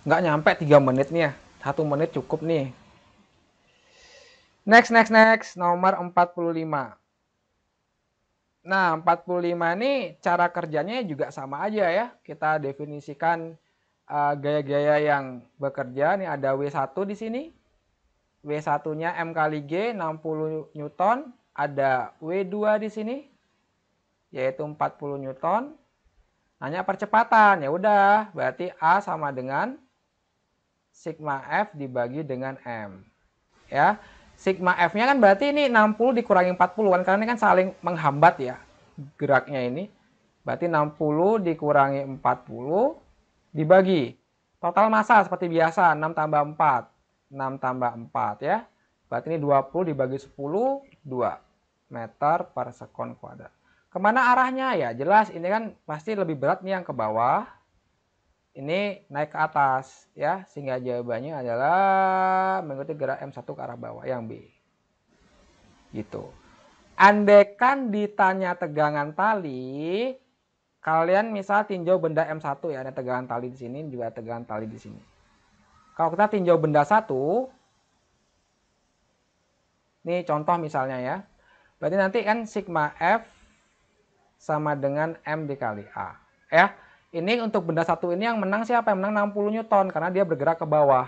Nggak nyampe 3 menit nih ya. 1 menit cukup nih. Next. Nomor 45. Nah, 45 ini cara kerjanya juga sama aja ya. Kita definisikan gaya-gaya yang bekerja. Nih ada W1 di sini. W1-nya M kali G 60 Newton. Ada W2 di sini yaitu 40 Newton. Nanya percepatan. Ya udah, berarti A sama dengan sigma F dibagi dengan M. Ya. Sigma F-nya kan berarti ini 60 dikurangi 40 kan, karena ini kan saling menghambat ya geraknya ini. Berarti 60 dikurangi 40 dibagi. Total massa seperti biasa, 6 tambah 4. 6 tambah 4 ya. Berarti ini 20 dibagi 10, 2 meter per sekon kuadrat. Kemana arahnya ya? Jelas ini kan pasti lebih berat nih yang ke bawah. Ini naik ke atas ya, sehingga jawabannya adalah mengikuti gerak M1 ke arah bawah yang B. Gitu. Andaikan ditanya tegangan tali, kalian misal tinjau benda M1 ya, ada tegangan tali di sini, juga tegangan tali di sini. Kalau kita tinjau benda satu, ini contoh misalnya ya. Berarti nanti N sigma F sama dengan M dikali A. Ya, ini untuk benda satu ini yang menang siapa? Yang menang 60 Newton karena dia bergerak ke bawah.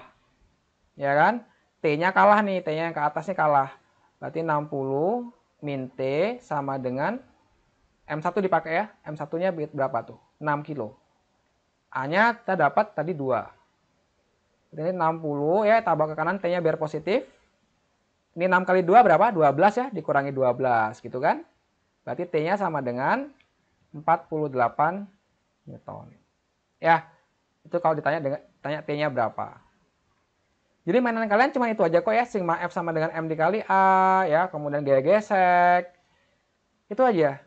Ya kan? T-nya kalah nih, T-nya yang ke atasnya kalah. Berarti 60 min T sama dengan M1 dipakai ya. M1-nya berapa tuh? 6 kilo. A-nya kita dapat tadi 2. Ini 60 ya, tambah ke kanan T-nya biar positif. Ini 6 kali 2 berapa? 12 ya, dikurangi 12 gitu kan. Berarti T-nya sama dengan 48 Newton. Ya, itu kalau ditanya T-nya berapa. Jadi mainan kalian cuma itu aja kok ya, sigma F sama dengan M dikali A, ya, kemudian gaya gesek. Itu aja.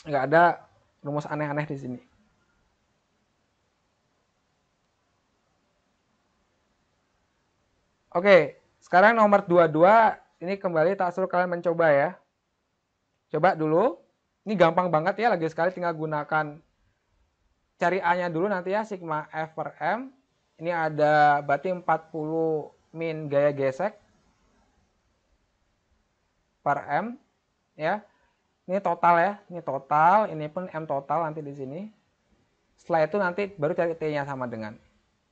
Nggak ada rumus aneh-aneh di sini. Oke, sekarang nomor 22, ini kembali tak suruh kalian mencoba ya. Coba dulu, ini gampang banget ya, lagi sekali tinggal gunakan, cari A-nya dulu nanti ya, sigma F per M. Ini ada berarti 40 min gaya gesek per M ya. Ini total ya, ini total, ini pun M total nanti di sini. Setelah itu nanti baru cari T-nya sama dengan.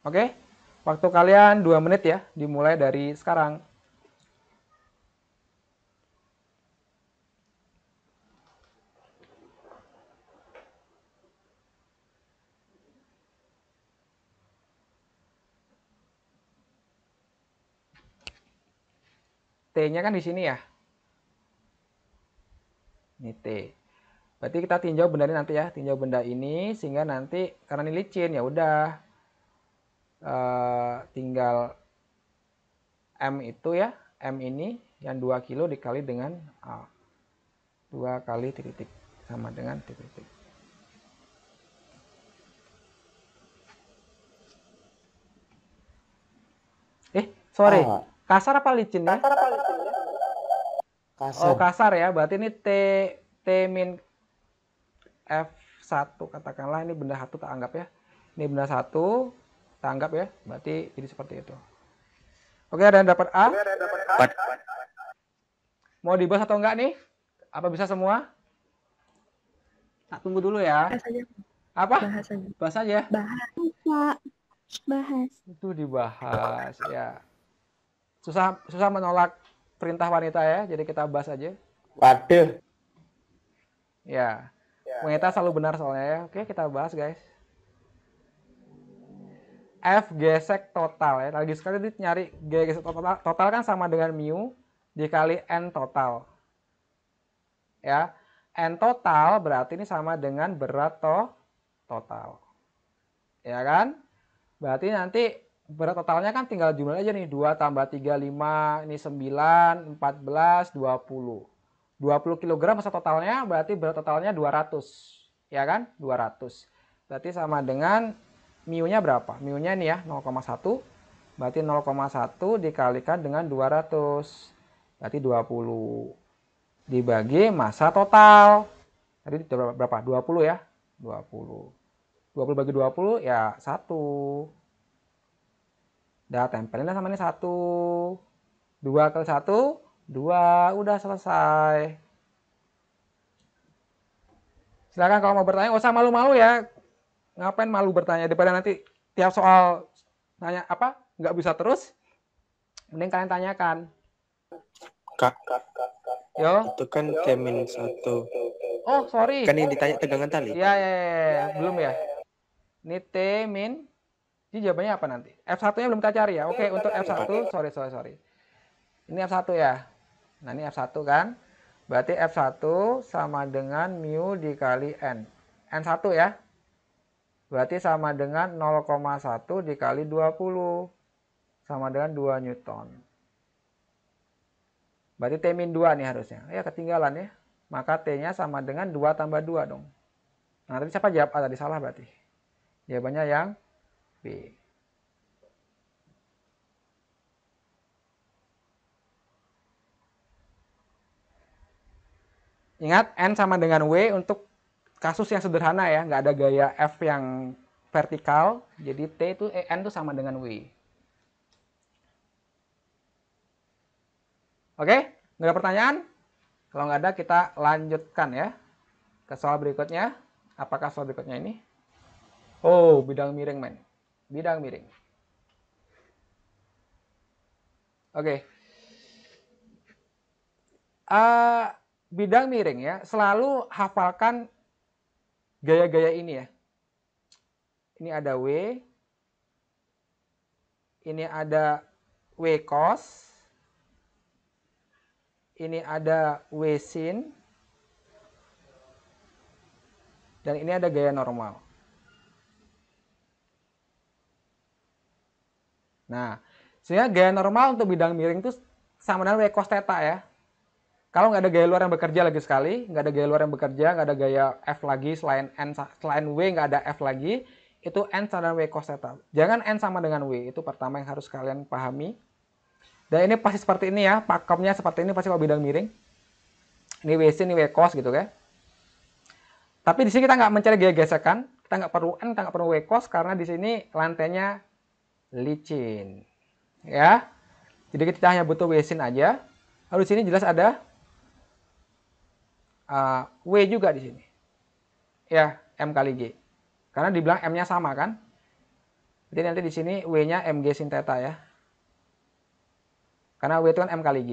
Oke? Waktu kalian 2 menit ya, dimulai dari sekarang. T-nya kan di sini ya. Ini T. Berarti kita tinjau benda ini nanti ya, tinjau benda ini sehingga nanti karena ini licin ya udah tinggal M itu ya, M ini yang 2 kilo dikali dengan A. 2 kali titik sama dengan titik. Sorry. Kasar apa licin ya? Kasar. Oh, kasar ya. Berarti ini T min F1 katakanlah, ini benda satu tak anggap ya. Ini benda satu tak anggap ya. Berarti jadi seperti itu. Oke, ada yang dapat A? Mau dibahas atau enggak nih? Apa bisa semua? Tak tunggu dulu ya. Bahas aja. Apa? Bahas aja. Bahas aja. Bahas. Pak, bahas. Itu dibahas ya. Susah menolak perintah wanita ya, jadi kita bahas aja. Waduh. Ya. Wanita selalu benar soalnya ya. Oke, kita bahas guys. F gesek total ya. Lagi sekali nyari G gesek total kan sama dengan mu dikali N total. Ya. N total berarti ini sama dengan berat total. Ya kan? Berarti nanti berat totalnya kan tinggal jumlah aja nih. 2 tambah 3, 5, ini 9, 14, 20. 20 kg masa totalnya, berarti berat totalnya 200. Ya kan? 200. Berarti sama dengan mu-nya berapa? Mu-nya ini ya, 0,1. Berarti 0,1 dikalikan dengan 200. Berarti 20. Dibagi masa total. Tadi berapa? 20 ya? 20. 20 bagi 20 ya 1. Udah tempelin sama ini 1. 2 kali 1, 2. Udah selesai. Silakan kalau mau bertanya, nggak usah malu-malu ya. Ngapain malu bertanya? Daripada nanti tiap soal nanya apa, nggak bisa terus. Mending kalian tanyakan. Kak, Yo. itu kan T-1. Oh, sorry. Kan yang ditanya tegangan tali. Iya, belum ya. Ini T min. Ini jawabannya apa nanti? F1-nya belum kita cari ya. Oke, untuk F1, sorry. Ini F1 ya. Nah, ini F1 kan. Berarti F1 sama dengan mu dikali N. N1 ya. Berarti sama dengan 0,1 dikali 20. Sama dengan 2 Newton. Berarti T min 2 nih harusnya. Ya, ketinggalan ya. Maka T-nya sama dengan 2 tambah 2 dong. Nah, tadi siapa jawab A? Tadi salah berarti. Jawabannya yang B. Ingat, N sama dengan W untuk kasus yang sederhana ya. Nggak ada gaya F yang vertikal, jadi T itu N itu sama dengan W. Oke, nggak ada pertanyaan? Kalau nggak ada, kita lanjutkan ya ke soal berikutnya. Apakah soal berikutnya ini? Oh, bidang miring, men. Bidang miring. Oke. Bidang miring ya, selalu hafalkan gaya-gaya ini ya. Ini ada W, ini ada W cos, ini ada W sin, dan ini ada gaya normal. Nah, sehingga gaya normal untuk bidang miring itu sama dengan W cos theta ya. Kalau nggak ada gaya luar yang bekerja lagi sekali, nggak ada gaya luar yang bekerja, nggak ada gaya F lagi, selain W nggak ada F lagi, itu N sama dengan W cos theta. Jangan N sama dengan W, itu pertama yang harus kalian pahami. Dan ini pasti seperti ini ya, pakemnya seperti ini pasti kalau bidang miring. Ini W sin, ini W cos gitu kan. Tapi di sini kita nggak mencari gaya gesekan, kita nggak perlu N, kita nggak perlu W cos karena di sini lantainya licin, ya. Jadi kita hanya butuh W sin aja. Lalu di sini jelas ada W juga di sini, ya, M kali G. Karena dibilang M-nya sama kan. Jadi nanti di sini W-nya MG sin theta ya. Karena W itu kan M kali G.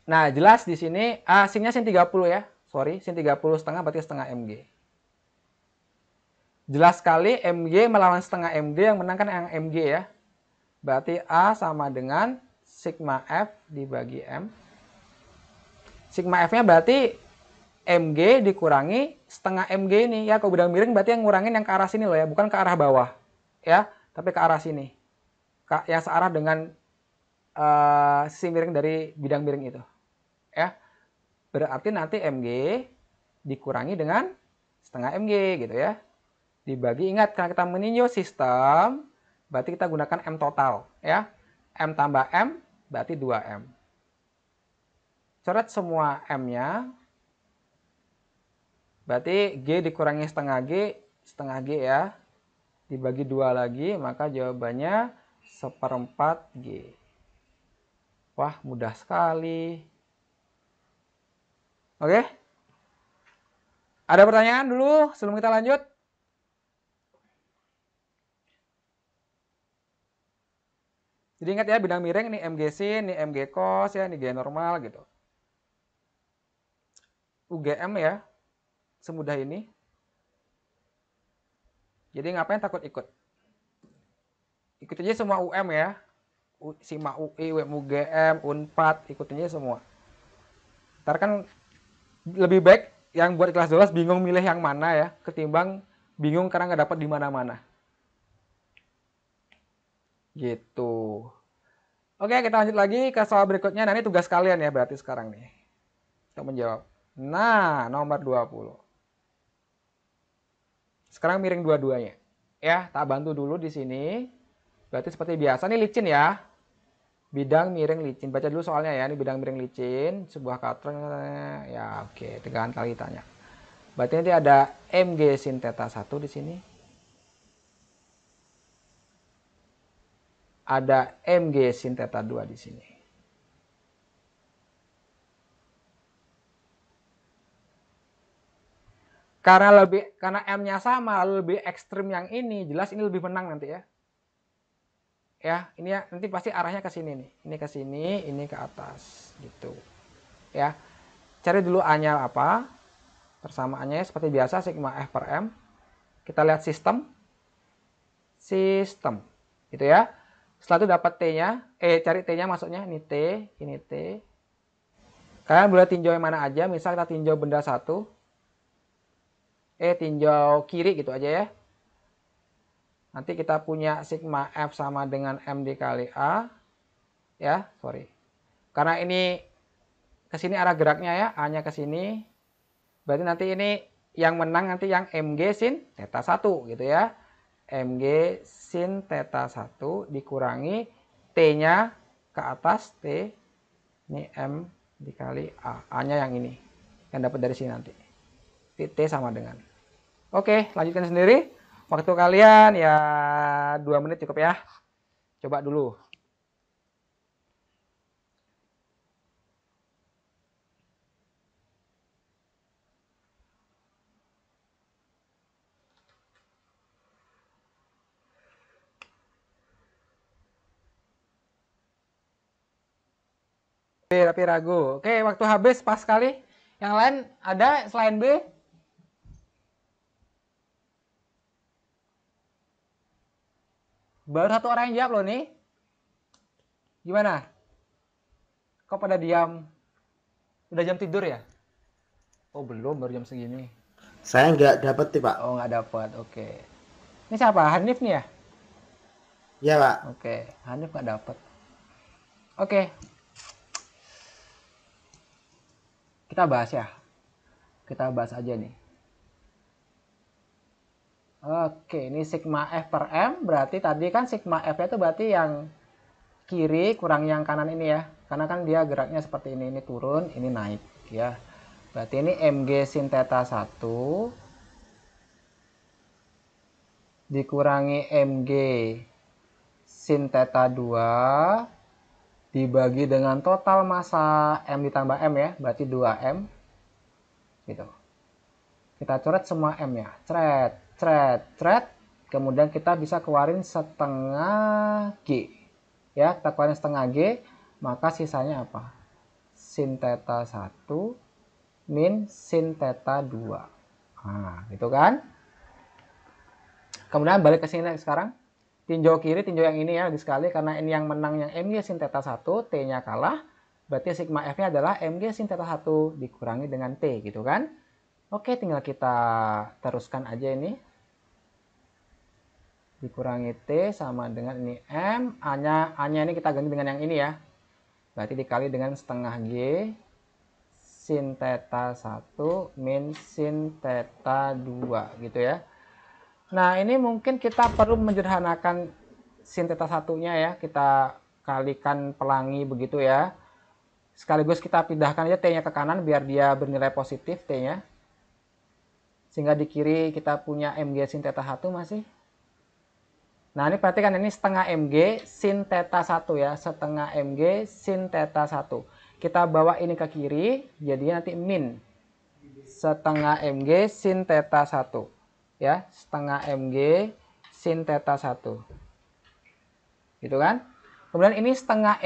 Nah, jelas di sini sin-nya sin 30 ya. Sorry, sin 30 setengah berarti setengah MG. Jelas sekali MG melawan setengah MG, yang menang kan yang MG ya. Berarti A sama dengan sigma F dibagi M. Sigma F-nya berarti MG dikurangi setengah MG ini. Ya, kalau bidang miring berarti yang ngurangin yang ke arah sini loh ya. Bukan ke arah bawah. Ya, tapi ke arah sini. Yang searah dengan sisi miring dari bidang miring itu. Ya, berarti nanti MG dikurangi dengan setengah MG gitu ya. Dibagi, ingat karena kita meninjau sistem, berarti kita gunakan M total ya. M tambah M berarti 2M. Coret semua M-nya. Berarti G dikurangi setengah G ya. Dibagi 2 lagi, maka jawabannya 1/4 G. Wah, mudah sekali. Oke? Ada pertanyaan dulu sebelum kita lanjut? Jadi ingat ya, bidang miring ini MG sin, ini MG cos ya, ini G normal gitu. UGM ya, semudah ini. Jadi ngapain takut ikut? Ikut aja semua UM ya. SIMA UI, UGM, UNPAD, ikutin aja semua. Ntar kan lebih baik yang buat kelas 12 bingung milih yang mana ya, ketimbang bingung karena nggak dapat di mana-mana. Gitu. Oke, kita lanjut lagi ke soal berikutnya. Nah, ini tugas kalian ya berarti sekarang nih. Untuk menjawab. Nah, nomor 20. Sekarang miring dua-duanya. Ya, tak bantu dulu di sini. Berarti seperti biasa nih licin ya. Bidang miring licin. Baca dulu soalnya ya. Ini bidang miring licin, sebuah katran ya, oke, tegangan kali tanya. Berarti nanti ada MG sin theta 1 di sini. Ada MG sin theta 2 di sini. Karena M-nya sama, lebih ekstrim yang ini, jelas ini lebih menang nanti ya. Ya, ini ya, nanti pasti arahnya ke sini nih. Ini ke sini, ini ke atas gitu. Ya. Cari dulu A-nya apa? Persamaannya seperti biasa sigma F per M. Kita lihat sistem. Sistem. Gitu ya. Setelah itu dapat T-nya, cari T-nya maksudnya, ini T, ini T. Kalian boleh tinjau yang mana aja, misal kita tinjau benda satu. Tinjau kiri gitu aja ya. Nanti kita punya sigma F sama dengan M dikali A. Ya, sorry. Karena ini ke sini arah geraknya ya, A-nya ke sini. Berarti nanti ini yang menang nanti yang MG sin theta 1 gitu ya. MG sin theta 1 dikurangi T-nya ke atas T. Ini M dikali A. A-nya yang ini. Yang dapat dari sini nanti. T sama dengan. Oke, lanjutkan sendiri. Waktu kalian ya 2 menit cukup ya. Coba dulu. Tapi ragu. Oke, waktu habis pas sekali. Yang lain ada selain B? Baru 1 orang yang jawab loh nih. Gimana? Kok pada diam? Udah jam tidur ya? Oh belum, baru jam segini. Saya nggak dapat nih Pak. Oh nggak dapat, oke. Ini siapa? Hanif nih ya? Iya Pak. Oke, Hanif nggak dapat. Oke. Kita bahas ya. Kita bahas aja nih. Oke, ini sigma F per M. Berarti tadi kan sigma F itu berarti yang kiri kurang yang kanan ini ya. Karena kan dia geraknya seperti ini. Ini turun, ini naik ya. Berarti ini Mg sin theta 1 dikurangi Mg sin theta 2 dibagi dengan total massa M ditambah M ya. Berarti 2M. Gitu. Kita coret semua M ya. Thread. Kemudian kita bisa keluarin setengah G. Ya, kita keluarin setengah G. Maka sisanya apa? Sin theta 1 min sin theta 2. Nah, gitu kan? Kemudian balik ke sini sekarang. Tinjau kiri, tinjau yang ini ya lagi sekali. Karena ini yang menang yang Mg sin theta 1, T-nya kalah. Berarti sigma F-nya adalah Mg sin theta 1 dikurangi dengan T, gitu kan? Oke, tinggal kita teruskan aja ini. Dikurangi T sama dengan ini M. A-nya ini kita ganti dengan yang ini ya. Berarti dikali dengan setengah G sin theta 1 min sin theta 2 gitu ya. Nah ini mungkin kita perlu menyederhanakan sin theta 1-nya ya. Kita kalikan pelangi begitu ya. Sekaligus kita pindahkan aja T-nya ke kanan biar dia bernilai positif T-nya. Sehingga di kiri kita punya Mg sin theta 1 masih. Nah ini perhatikan ini setengah Mg sin theta 1 ya. Setengah Mg sin theta 1. Kita bawa ini ke kiri. Jadinya nanti min. Setengah Mg sin theta 1. Ya. Setengah Mg sin theta 1. Gitu kan. Kemudian ini setengah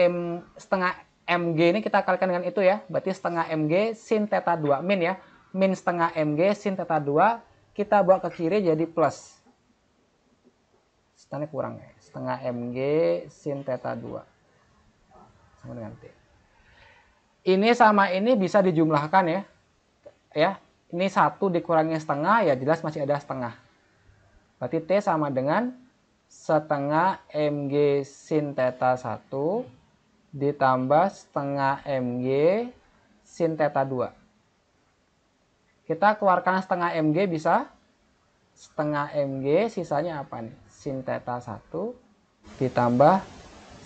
Mg ini kita kalikan dengan itu ya. Berarti setengah Mg sin theta 2. Min ya. Min setengah Mg sin theta 2. Kita bawa ke kiri jadi plus. Setengahnya kurang ya. Setengah Mg sin theta 2 sama dengan T. Ini sama ini bisa dijumlahkan ya. Ya, ini 1 dikurangi setengah ya jelas masih ada setengah. Berarti T sama dengan setengah Mg sin theta 1 ditambah setengah Mg sin theta 2. Kita keluarkan setengah Mg bisa setengah Mg sisanya apa nih? Sin theta 1 ditambah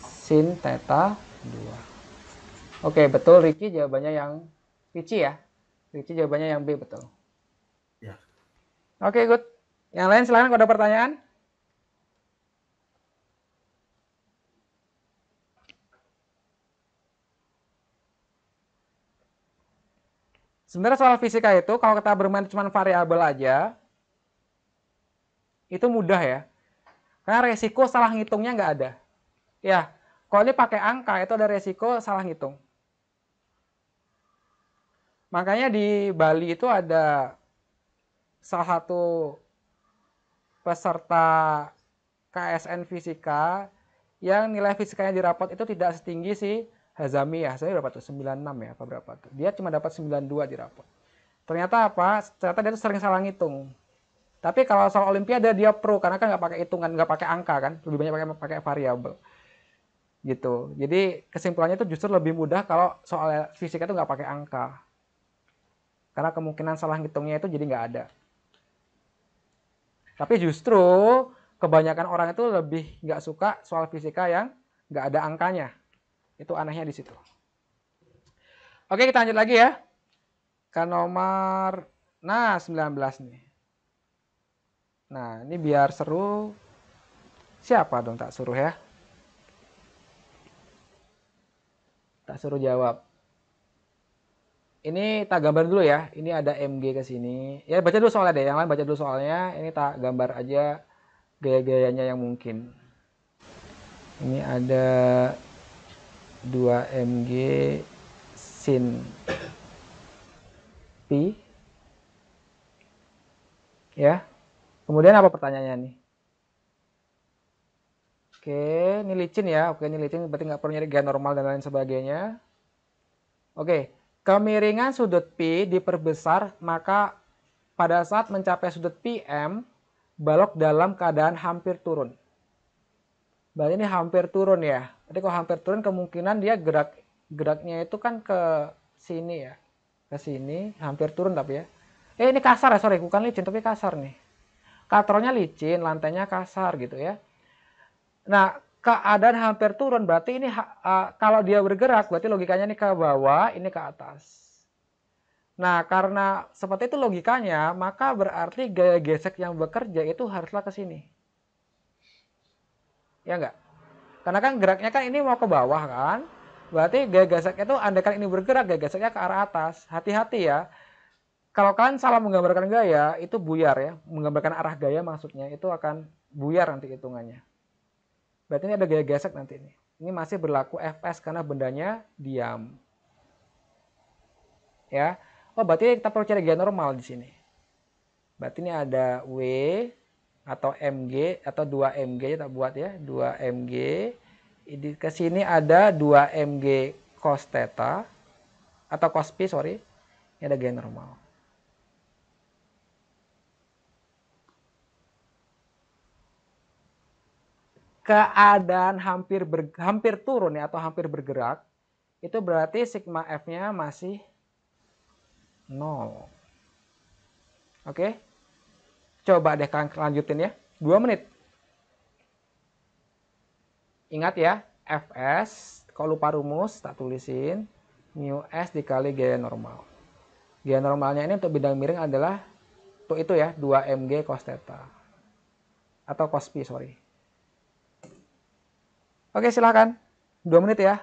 sin theta 2. Oke, betul Ricky jawabannya yang Ricky ya. Ricky jawabannya yang B betul. Ya. Oke, good. Yang lain silakan kalau ada pertanyaan. Sebenarnya soal fisika itu kalau kita bermain cuma variabel aja itu mudah ya. Karena resiko salah ngitungnya nggak ada. Ya, kalau ini pakai angka itu ada resiko salah ngitung. Makanya di Bali itu ada salah satu peserta KSN Fisika yang nilai fisikanya di rapot itu tidak setinggi si Hazami ya. Saya berapa tuh? 96 ya, apa berapa tuh? Dia cuma dapat 92 di rapot. Ternyata apa? Ternyata dia tuh sering salah ngitung. Tapi kalau soal olimpiade dia pro karena kan nggak pakai hitungan, nggak pakai angka kan, lebih banyak pakai variabel. Gitu. Jadi kesimpulannya itu justru lebih mudah kalau soal fisika itu nggak pakai angka. Karena kemungkinan salah ngitungnya itu jadi nggak ada. Tapi justru kebanyakan orang itu lebih nggak suka soal fisika yang nggak ada angkanya. Itu anehnya di situ. Oke, kita lanjut lagi ya. Ke nomor 19 nih. Nah, ini biar seru, siapa dong tak suruh ya? Tak suruh jawab. Ini tak gambar dulu ya. Ini ada MG ke sini. Ya baca dulu soalnya deh. Yang lain baca dulu soalnya. Ini tak gambar aja gaya-gayanya yang mungkin. Ini ada 2MG sin Pi. Ya. Kemudian apa pertanyaannya nih? Oke, ini licin ya. Oke, ini licin berarti nggak perlu nyari gaya normal dan lain sebagainya. Oke, kemiringan sudut Pi diperbesar, maka pada saat mencapai sudut PM, balok dalam keadaan hampir turun. Berarti ini hampir turun ya. Jadi kalau hampir turun kemungkinan dia geraknya itu kan ke sini ya. Ke sini, hampir turun tapi ya. Ini kasar ya, sorry, bukan licin tapi kasar nih. Katrolnya licin, lantainya kasar gitu ya. Nah, keadaan hampir turun berarti ini kalau dia bergerak berarti logikanya ini ke bawah, ini ke atas. Nah, karena seperti itu logikanya, maka berarti gaya gesek yang bekerja itu haruslah ke sini. Ya enggak? Karena kan geraknya kan ini mau ke bawah kan? Berarti gaya gesek itu andaikan ini bergerak, gaya geseknya ke arah atas. Hati-hati ya. Kalau kalian salah menggambarkan gaya, itu buyar ya. Menggambarkan arah gaya maksudnya, itu akan buyar nanti hitungannya. Berarti ini ada gaya gesek nanti ini. Ini masih berlaku Fs karena bendanya diam. Ya. Oh, berarti kita perlu cari gaya normal di sini. Berarti ini ada W atau MG atau 2MG kita buat ya, 2MG. Ke sini ada 2MG cos theta atau cos Pi, sorry. Ini ada gaya normal. Keadaan hampir turun ya atau hampir bergerak, itu berarti sigma F-nya masih 0. Oke. Coba deh kalian lanjutin ya. 2 menit. Ingat ya, Fs, kalau lupa rumus, tak tulisin. Mu S dikali gaya normal. Gaya normalnya ini untuk bidang miring adalah, untuk itu ya, 2mg cos theta. Atau cos Pi, sorry. Oke, silakan. 2 menit ya.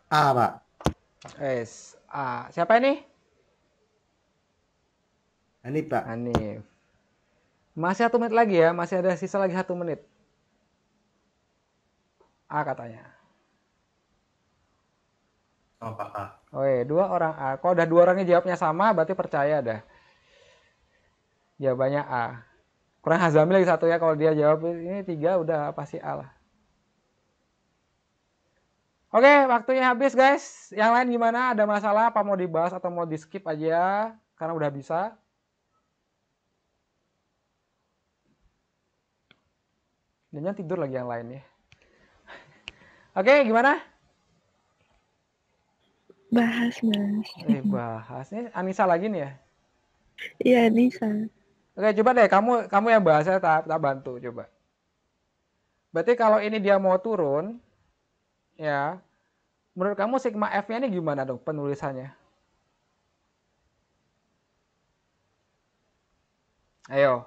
A, Pak. Siapa ini? Ini, Pak. Hanif. Masih 1 menit lagi ya. Masih ada sisa lagi 1 menit. A katanya. Oh, Pak A. Oke, 2 orang A. Kalau udah 2 orangnya jawabnya sama, berarti percaya dah. Jawabannya A. Kurang Hazami lagi 1 ya. Kalau dia jawab ini 3, udah pasti A lah. Oke, waktunya habis guys. Yang lain gimana? Ada masalah? Apa mau dibahas atau mau di skip aja? Karena udah bisa. Jangan tidur lagi yang lain ya. Oke, gimana? Bahas, Mas. Bahas. Ini Anissa lagi nih ya? Iya, Nisa. Oke, coba deh kamu yang bahasnya tak bantu coba. Berarti kalau ini dia mau turun, ya, menurut kamu sigma F-nya ini gimana dong penulisannya? Ayo.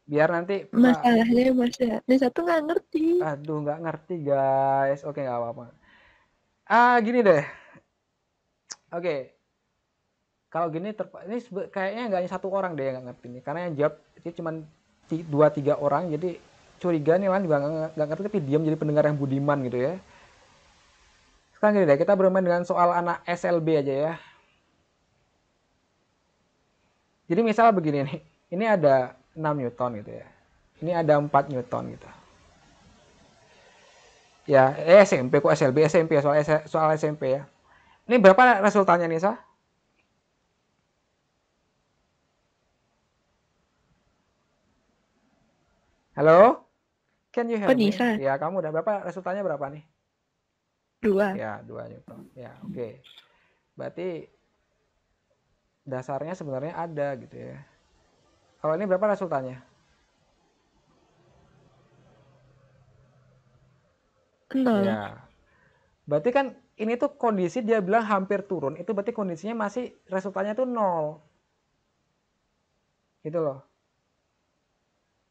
Biar nanti Masalahnya Mas ya, Nisa tuh nggak ngerti. Aduh, nggak ngerti guys. Oke, nggak apa-apa. Gini deh. Oke. Kalau gini ini kayaknya nggak hanya 1 orang deh yang nggak ngerti nih. Karena yang jawab itu cuma 2-3 orang. Jadi curiga nih, lain juga nggak ngerti tapi diam jadi pendengar yang budiman gitu ya. Sekarang gini deh, kita bermain dengan soal anak SLB aja ya. Jadi misalnya begini nih. Ini ada 6 Newton gitu ya. Ini ada 4 Newton gitu. Ya, SMP kok SLB, SMP ya, soal SMP ya. Ini berapa resultannya Nisa? Halo? Can you help me? Nisa? Ya, kamu udah berapa resultannya berapa nih? 2. Ya, 2 Newton. Ya, oke. Berarti dasarnya sebenarnya ada gitu ya. Kalau ini berapa resultannya? 0. Ya. Berarti kan ini tuh kondisi dia bilang hampir turun, itu berarti kondisinya masih resultannya tuh 0. Gitu loh.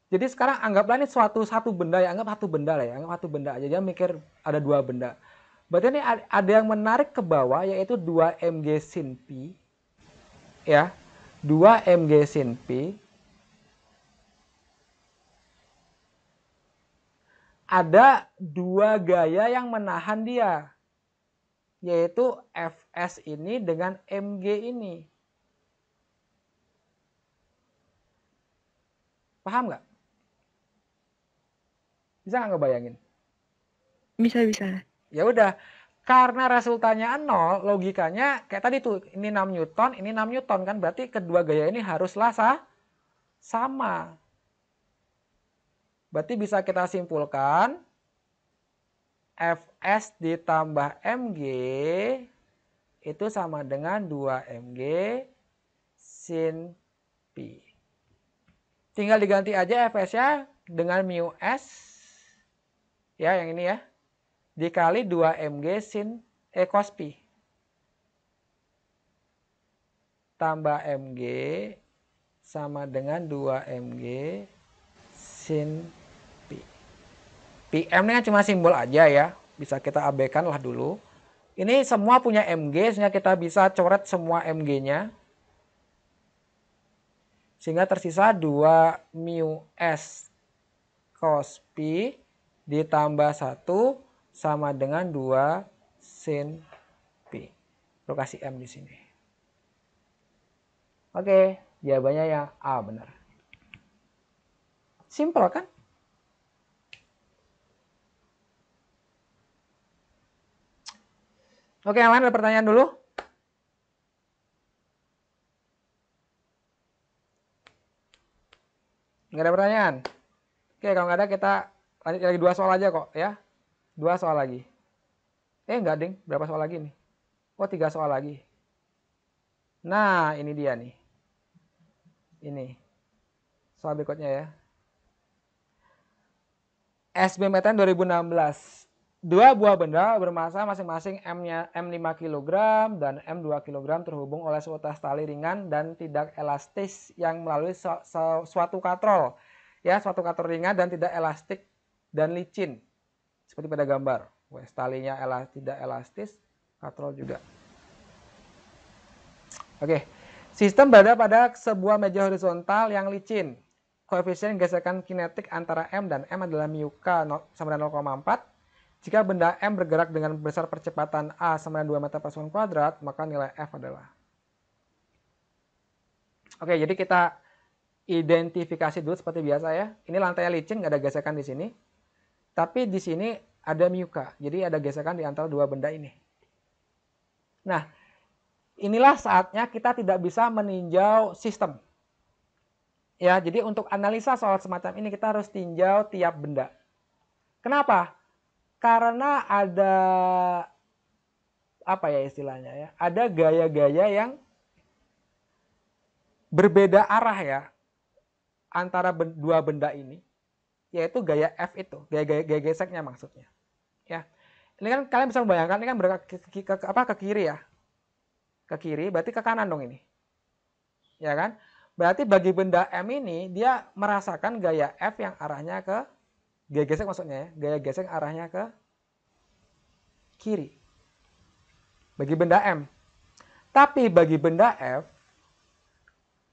Jadi sekarang anggaplah ini satu benda ya, anggap satu benda lah ya, anggap satu benda aja. Dia mikir ada 2 benda. Berarti ini ada yang menarik ke bawah yaitu 2 mg sin pi. Ya. 2 mg sin pi. Ada 2 gaya yang menahan dia. Yaitu Fs ini dengan mg ini. Paham nggak? Bisa nggak ngebayangin? Bisa. Ya udah, karena resultannya 0, logikanya kayak tadi tuh, ini 6 Newton, ini 6 Newton kan, berarti kedua gaya ini haruslah sama. Berarti bisa kita simpulkan Fs ditambah mg itu sama dengan 2 mg sin pi. Tinggal diganti aja Fs-nya dengan mu s, ya yang ini ya, dikali 2 mg sin cos pi tambah mg sama dengan 2 mg sin pi. Pm ini kan cuma simbol aja ya, bisa kita abaikan lah dulu. Ini semua punya mg, sehingga kita bisa coret semua mg-nya. Sehingga tersisa 2 mu s cos pi ditambah 1 sama dengan 2 sin pi. Lo kasih M di sini. Oke, jawabannya yang A benar. Simpel kan? Oke, yang lain ada pertanyaan dulu? Nggak ada pertanyaan? Oke, kalau nggak ada kita lanjut lagi 2 soal aja kok ya. 2 soal lagi. Enggak ding, berapa soal lagi nih? Oh, 3 soal lagi. Nah, ini dia nih. Ini. Soal berikutnya ya. SBMPTN 2016. 2 buah benda bermasa masing-masing M-nya M5 kg dan M2 kg terhubung oleh seutas tali ringan dan tidak elastis yang melalui suatu katrol. Ya, suatu katrol ringan dan tidak elastik dan licin. Seperti pada gambar. Wes, talinya tidak elastis, katrol juga. Oke. Sistem berada pada sebuah meja horizontal yang licin. Koefisien gesekan kinetik antara M dan M adalah mu k sama dengan 0,4. Jika benda M bergerak dengan besar percepatan A sama dengan 2 meter per sekund kuadrat, maka nilai F adalah. Oke, jadi kita identifikasi dulu seperti biasa ya. Ini lantainya licin, nggak ada gesekan di sini. Tapi di sini ada mu k. Jadi ada gesekan di antara 2 benda ini. Nah, inilah saatnya kita tidak bisa meninjau sistem. Ya, jadi untuk analisa soal semacam ini kita harus tinjau tiap benda. Kenapa? Karena ada apa ya istilahnya ya? Ada gaya-gaya yang berbeda arah ya antara 2 benda ini, yaitu gaya F itu, gaya geseknya maksudnya. Ya. Ini kan kalian bisa membayangkan ini kan bergerak ke kiri ya. Ke kiri berarti ke kanan dong ini. Ya kan? Berarti bagi benda M ini dia merasakan gaya F yang arahnya ke gaya gesek maksudnya ya, gaya gesek arahnya ke kiri. Bagi benda M. Tapi bagi benda F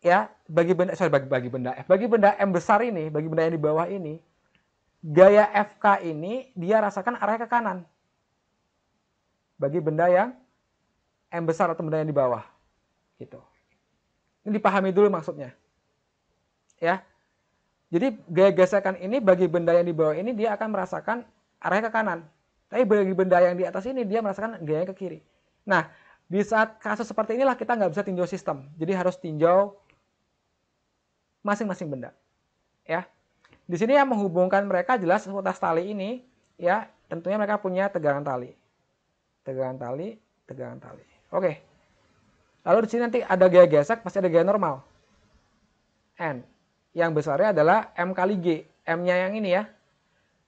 ya, bagi benda F, bagi benda M besar ini, bagi benda yang di bawah ini, gaya FK ini dia rasakan arahnya ke kanan. Bagi benda yang M besar atau benda yang di bawah. Gitu. Ini dipahami dulu maksudnya. Ya. Jadi gaya gesekan ini bagi benda yang di bawah ini dia akan merasakan arahnya ke kanan. Tapi bagi benda yang di atas ini dia merasakan gayanya ke kiri. Nah, di saat kasus seperti inilah kita nggak bisa tinjau sistem. Jadi harus tinjau masing-masing benda. Ya. Di sini yang menghubungkan mereka jelas seutas tali ini, ya, tentunya mereka punya tegangan tali. Tegangan tali, tegangan tali. Oke. Lalu di sini nanti ada gaya gesek, pasti ada gaya normal. N. yang besarnya adalah M kali G. M-nya yang ini ya.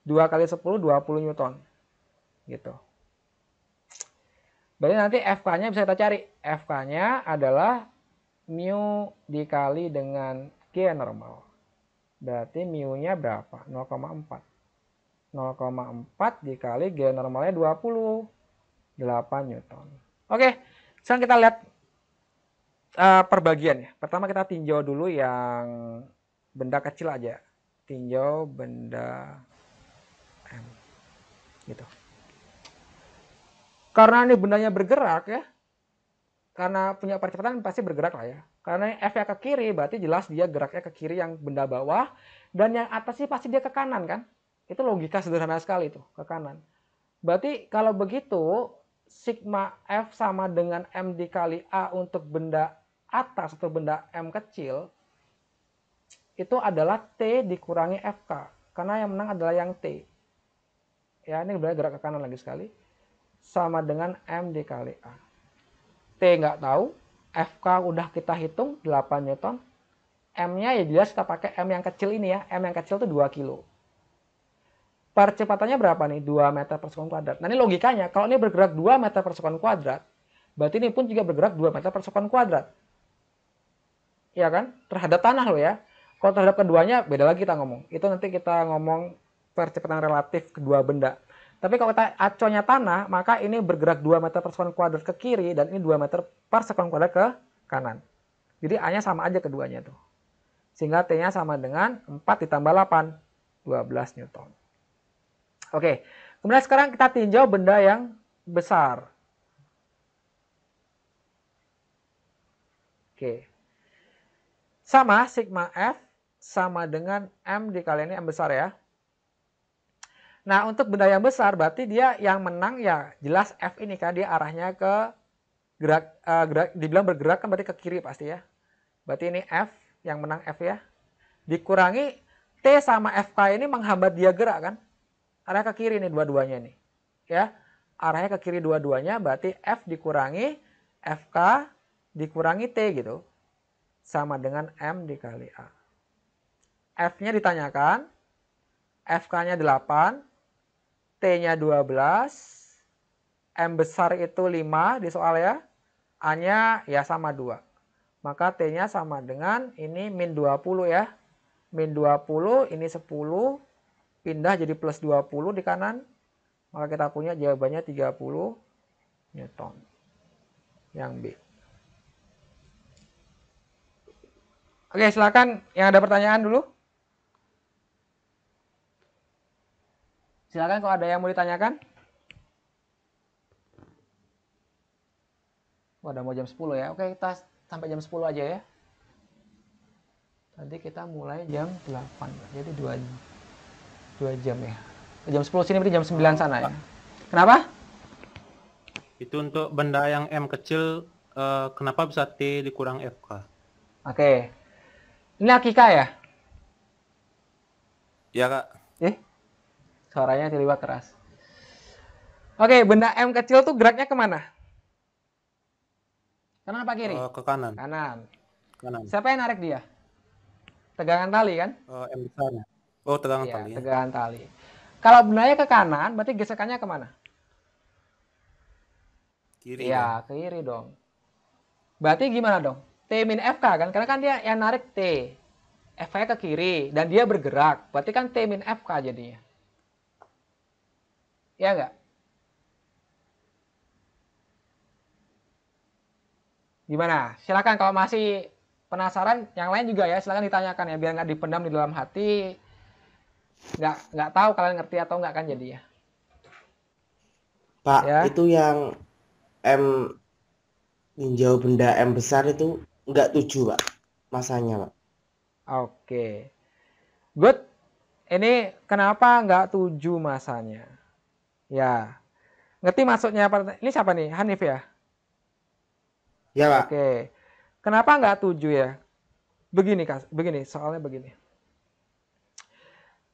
2 kali 10, 20 Newton. Gitu. Berarti nanti FK-nya bisa kita cari. FK-nya adalah mu dikali dengan G normal. Berarti mu-nya berapa? 0,4. 0,4 dikali G normalnya 20. 8 Newton. Oke, sekarang kita lihat perbagian ya. Pertama kita tinjau dulu yang benda kecil aja. Tinjau benda M. Gitu. Karena ini bendanya bergerak ya. Karena punya percepatan pasti bergerak lah ya. Karena F-nya ke kiri berarti jelas dia geraknya ke kiri yang benda bawah. Dan yang atas sih pasti dia ke kanan kan. Itu logika sederhana sekali tuh, ke kanan. Berarti kalau begitu sigma F sama dengan M dikali A untuk benda atas atau benda M kecil itu adalah T dikurangi FK karena yang menang adalah yang T ya, ini berarti gerak ke kanan lagi sekali, sama dengan M dikali A. T nggak tahu, FK udah kita hitung 8 Newton, M-nya ya jelas kita pakai M yang kecil ini ya, M yang kecil itu 2 kilo. Percepatannya berapa nih? 2 meter per sekon kuadrat. Nah ini logikanya, kalau ini bergerak 2 meter per sekon kuadrat, berarti ini pun juga bergerak 2 meter per sekon kuadrat. Iya kan? Terhadap tanah loh ya. Kalau terhadap keduanya, beda lagi kita ngomong. Itu nanti kita ngomong percepatan relatif kedua benda. Tapi kalau kita acuannya tanah, maka ini bergerak 2 meter per sekon kuadrat ke kiri, dan ini 2 meter per sekon kuadrat ke kanan. Jadi A-nya sama aja keduanya tuh. Sehingga T-nya sama dengan 4 ditambah 8, 12 Newton. Oke, kemudian sekarang kita tinjau benda yang besar. Oke. Sama sigma F sama dengan M dikali ini M besar ya. Nah, untuk benda yang besar berarti dia yang menang ya jelas F ini kan, dia arahnya ke gerak, dibilang bergerak kan berarti ke kiri pasti ya. Berarti ini F yang menang F ya. Dikurangi T sama FK ini menghambat dia gerak kan. Arahnya ke kiri nih dua-duanya nih. Ya. Arahnya ke kiri dua-duanya berarti F dikurangi FK dikurangi T gitu. Sama dengan M dikali A. F-nya ditanyakan. FK-nya 8. T-nya 12. M besar itu 5 di soal ya. A-nya ya sama 2. Maka T-nya sama dengan ini min 20 ya. Min 20 ini 10. Pindah jadi plus 20 di kanan. Maka kita punya jawabannya 30 Newton. Yang B. Oke, silakan yang ada pertanyaan dulu. Silakan kalau ada yang mau ditanyakan. Udah mau jam 10 ya. Oke, kita sampai jam 10 aja ya. Nanti kita mulai jam 8. Jadi 2 jam ya. Jam 10 sini berarti jam 9 sana ya. Kenapa? Itu untuk benda yang M kecil, kenapa bisa T dikurang FK? Oke. Ini Akika ya? Ya Kak. Suaranya tiba-tiba keras. Oke, benda M kecil tuh geraknya kemana? Kanan apa kiri? Ke kanan. Kanan. Kanan. Siapa yang narik dia? Tegangan tali kan? M besarnya. Oh, tegangan Iya, tali. tegangan tali. Kalau bendanya ke kanan, berarti gesekannya kemana? Kiri. Iya, ke kiri dong. Berarti gimana dong? T min FK kan? Karena kan dia yang narik T. FK ke kiri. Dan dia bergerak. Berarti kan T min FK jadinya. Iya nggak? Gimana? Silakan kalau masih penasaran, yang lain juga ya, silakan ditanyakan ya, biar nggak dipendam di dalam hati. Nggak tahu kalian ngerti atau nggak kan jadi ya. Pak, Ya. itu yang M ninjau benda M besar itu nggak 7, Pak. Masanya, Pak. Oke. Good. Ini kenapa nggak 7 masanya? Ya. Ngerti maksudnya apa? Ini siapa nih? Hanif ya? Ya, Pak. Oke. Kenapa nggak 7 ya? Begini, soalnya begini.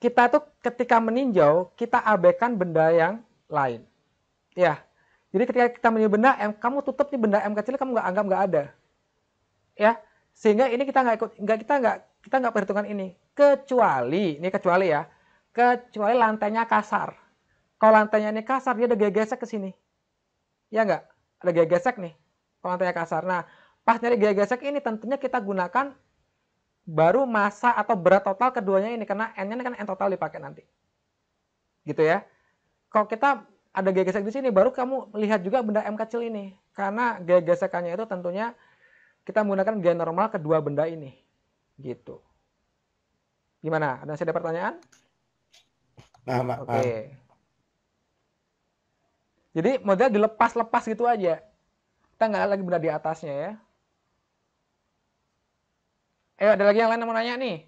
Kita tuh ketika meninjau, kita abaikan benda yang lain. Ya. Jadi ketika kita meninjau benda M, kamu tutup nih benda M kecil, kamu nggak anggap nggak ada. Ya. Sehingga ini kita nggak ikut, kita kita nggak perhitungkan ini. Kecuali, ini kecuali ya, kecuali lantainya kasar. Kalau lantainya ini kasar, dia ada gaya gesek ke sini. Ya nggak? Ada gaya gesek nih, kalau lantainya kasar. Nah, pas nyari gaya gesek ini tentunya kita gunakan baru massa atau berat total keduanya ini, karena N-nya kan N total dipakai nanti. Gitu ya. Kalau kita ada gaya gesek di sini, baru kamu lihat juga benda M kecil ini. Karena gaya gesekannya itu tentunya kita menggunakan gaya normal kedua benda ini. Gitu. Gimana? Ada pertanyaan? Paham, Pak. Oke. Jadi model dilepas-lepas gitu aja. Kita nggak ada lagi benda di atasnya ya. Ada lagi yang lain yang mau nanya nih?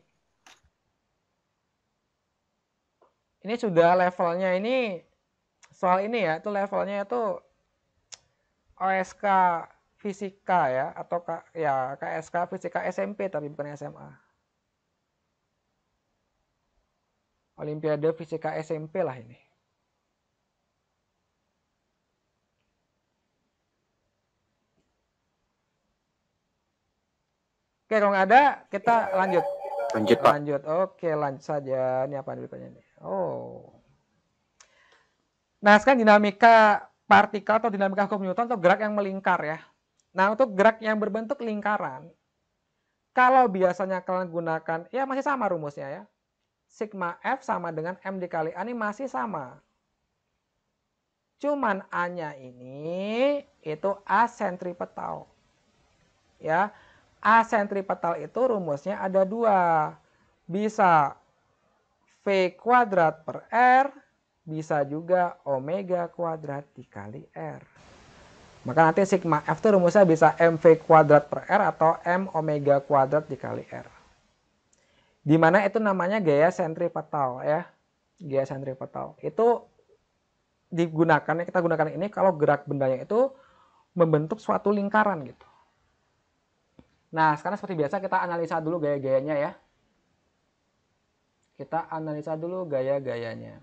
Ini sudah levelnya ini, soal ini ya, itu levelnya itu OSK Fisika ya, atau KSK Fisika SMP tapi bukan SMA. Olimpiade Fisika SMP lah ini. Oke, kalau nggak ada, kita lanjut. Lanjut, Pak. Lanjut. Oke, lanjut saja. Ini apa berikutnya nih? Oh. Nah, sekarang dinamika partikel atau dinamika hukum Newton atau gerak yang melingkar ya. Nah, untuk gerak yang berbentuk lingkaran, kalau biasanya kalian gunakan, ya masih sama rumusnya ya. Sigma F sama dengan M dikali A, ini masih sama. Cuman A-nya ini itu A sentripetal. Ya. A sentripetal itu rumusnya ada dua. Bisa V kuadrat per R, bisa juga omega kuadrat dikali R. Maka nanti sigma F itu rumusnya bisa MV kuadrat per R atau M omega kuadrat dikali R. Dimana itu namanya gaya sentripetal ya. Gaya sentripetal. Itu digunakan, kita gunakan ini kalau gerak bendanya itu membentuk suatu lingkaran gitu. Nah, sekarang seperti biasa kita analisa dulu gaya-gayanya ya. Kita analisa dulu gaya-gayanya.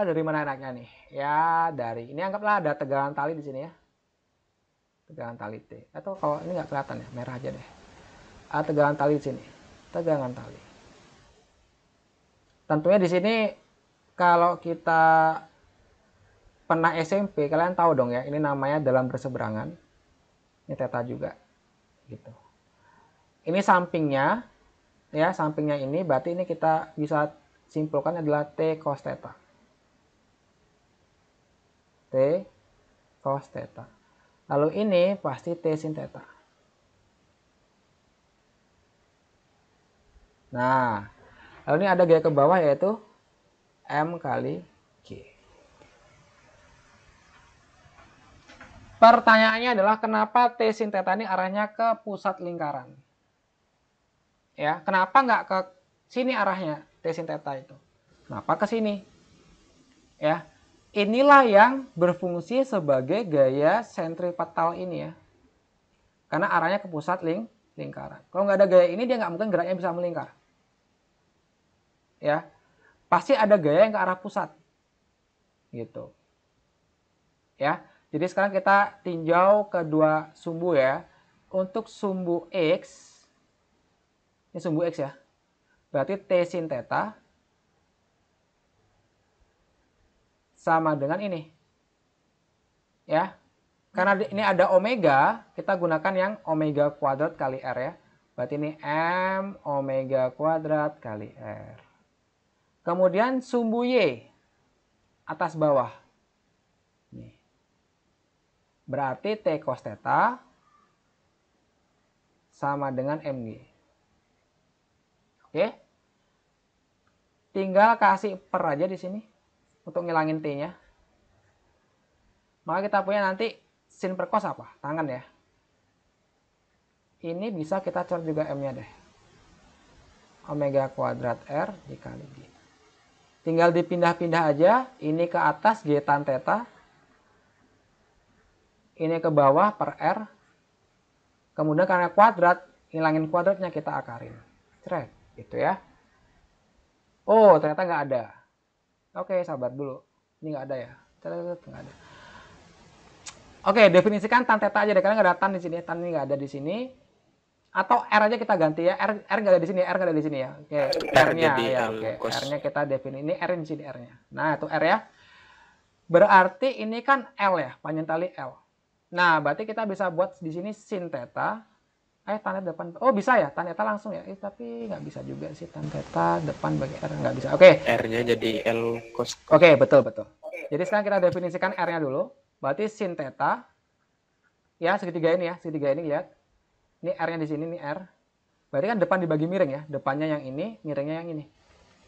Dari mana enaknya nih? Ya, dari ini anggaplah ada tegangan tali di sini ya. Tegangan tali T. Atau kalau ini nggak kelihatan ya, merah aja deh. Tegangan tali di sini. Tegangan tali. Tentunya di sini kalau kita pernah SMP, kalian tahu dong ya, ini namanya dalam berseberangan. Ini theta juga gitu. Ini sampingnya ya, sampingnya ini berarti ini kita bisa simpulkan adalah T cos theta. T cos theta. Lalu ini pasti T sin theta. Nah, lalu ini ada gaya ke bawah yaitu M kali G. Pertanyaannya adalah kenapa T sin theta ini arahnya ke pusat lingkaran? Ya, kenapa nggak ke sini arahnya T sin theta itu? Kenapa ke sini? Ya, inilah yang berfungsi sebagai gaya sentripetal ini ya. Karena arahnya ke pusat lingkaran. Kalau nggak ada gaya ini, dia nggak mungkin geraknya bisa melingkar. Ya, pasti ada gaya yang ke arah pusat. Gitu. Ya. Jadi sekarang kita tinjau kedua sumbu ya. Untuk sumbu X, ini sumbu X ya. Berarti T sin theta sama dengan ini. Ya. Karena ini ada omega, kita gunakan yang omega kuadrat kali R ya. Berarti ini M omega kuadrat kali R. Kemudian sumbu Y, atas bawah. Nih. Berarti T cos theta sama dengan MG. Oke. Tinggal kasih per aja di sini untuk ngilangin T-nya. Maka kita punya nanti sin per cos apa? Tangan ya. Ini bisa kita cari juga M-nya deh. Omega kuadrat R dikali G. Tinggal dipindah-pindah aja. Ini ke atas G tan theta. Ini ke bawah per R. Kemudian karena kuadrat, ngilangin kuadratnya kita akarin. Cret, gitu ya. Oh, ternyata nggak ada. Oke, sabar dulu. Ini nggak ada ya. Cret, nggak ada. Oke, definisikan tan theta aja deh. Karena nggak ada tan di sini. Tan ini nggak ada di sini. Atau R aja kita ganti ya. R nggak ada di sini, R nggak ada di sini ya. Oke, R-nya jadi ya, L oke. cos. R-nya kita definisi. Ini R di sini R-nya. Nah, itu R ya. Berarti ini kan L ya, panjang tali L. Nah, berarti kita bisa buat di sini sin theta. Tan theta depan. Oh, bisa ya, tan theta langsung ya. Tapi nggak bisa juga sih, tan theta depan bagi R nggak bisa. Oke. R-nya jadi L cos. Oke, betul. Jadi sekarang kita definisikan R-nya dulu. Berarti sin theta. Ya, segitiga ini ya. Segitiga ini lihat. Ini R-nya di sini, ini R. Berarti kan depan dibagi miring ya. Depannya yang ini, miringnya yang ini.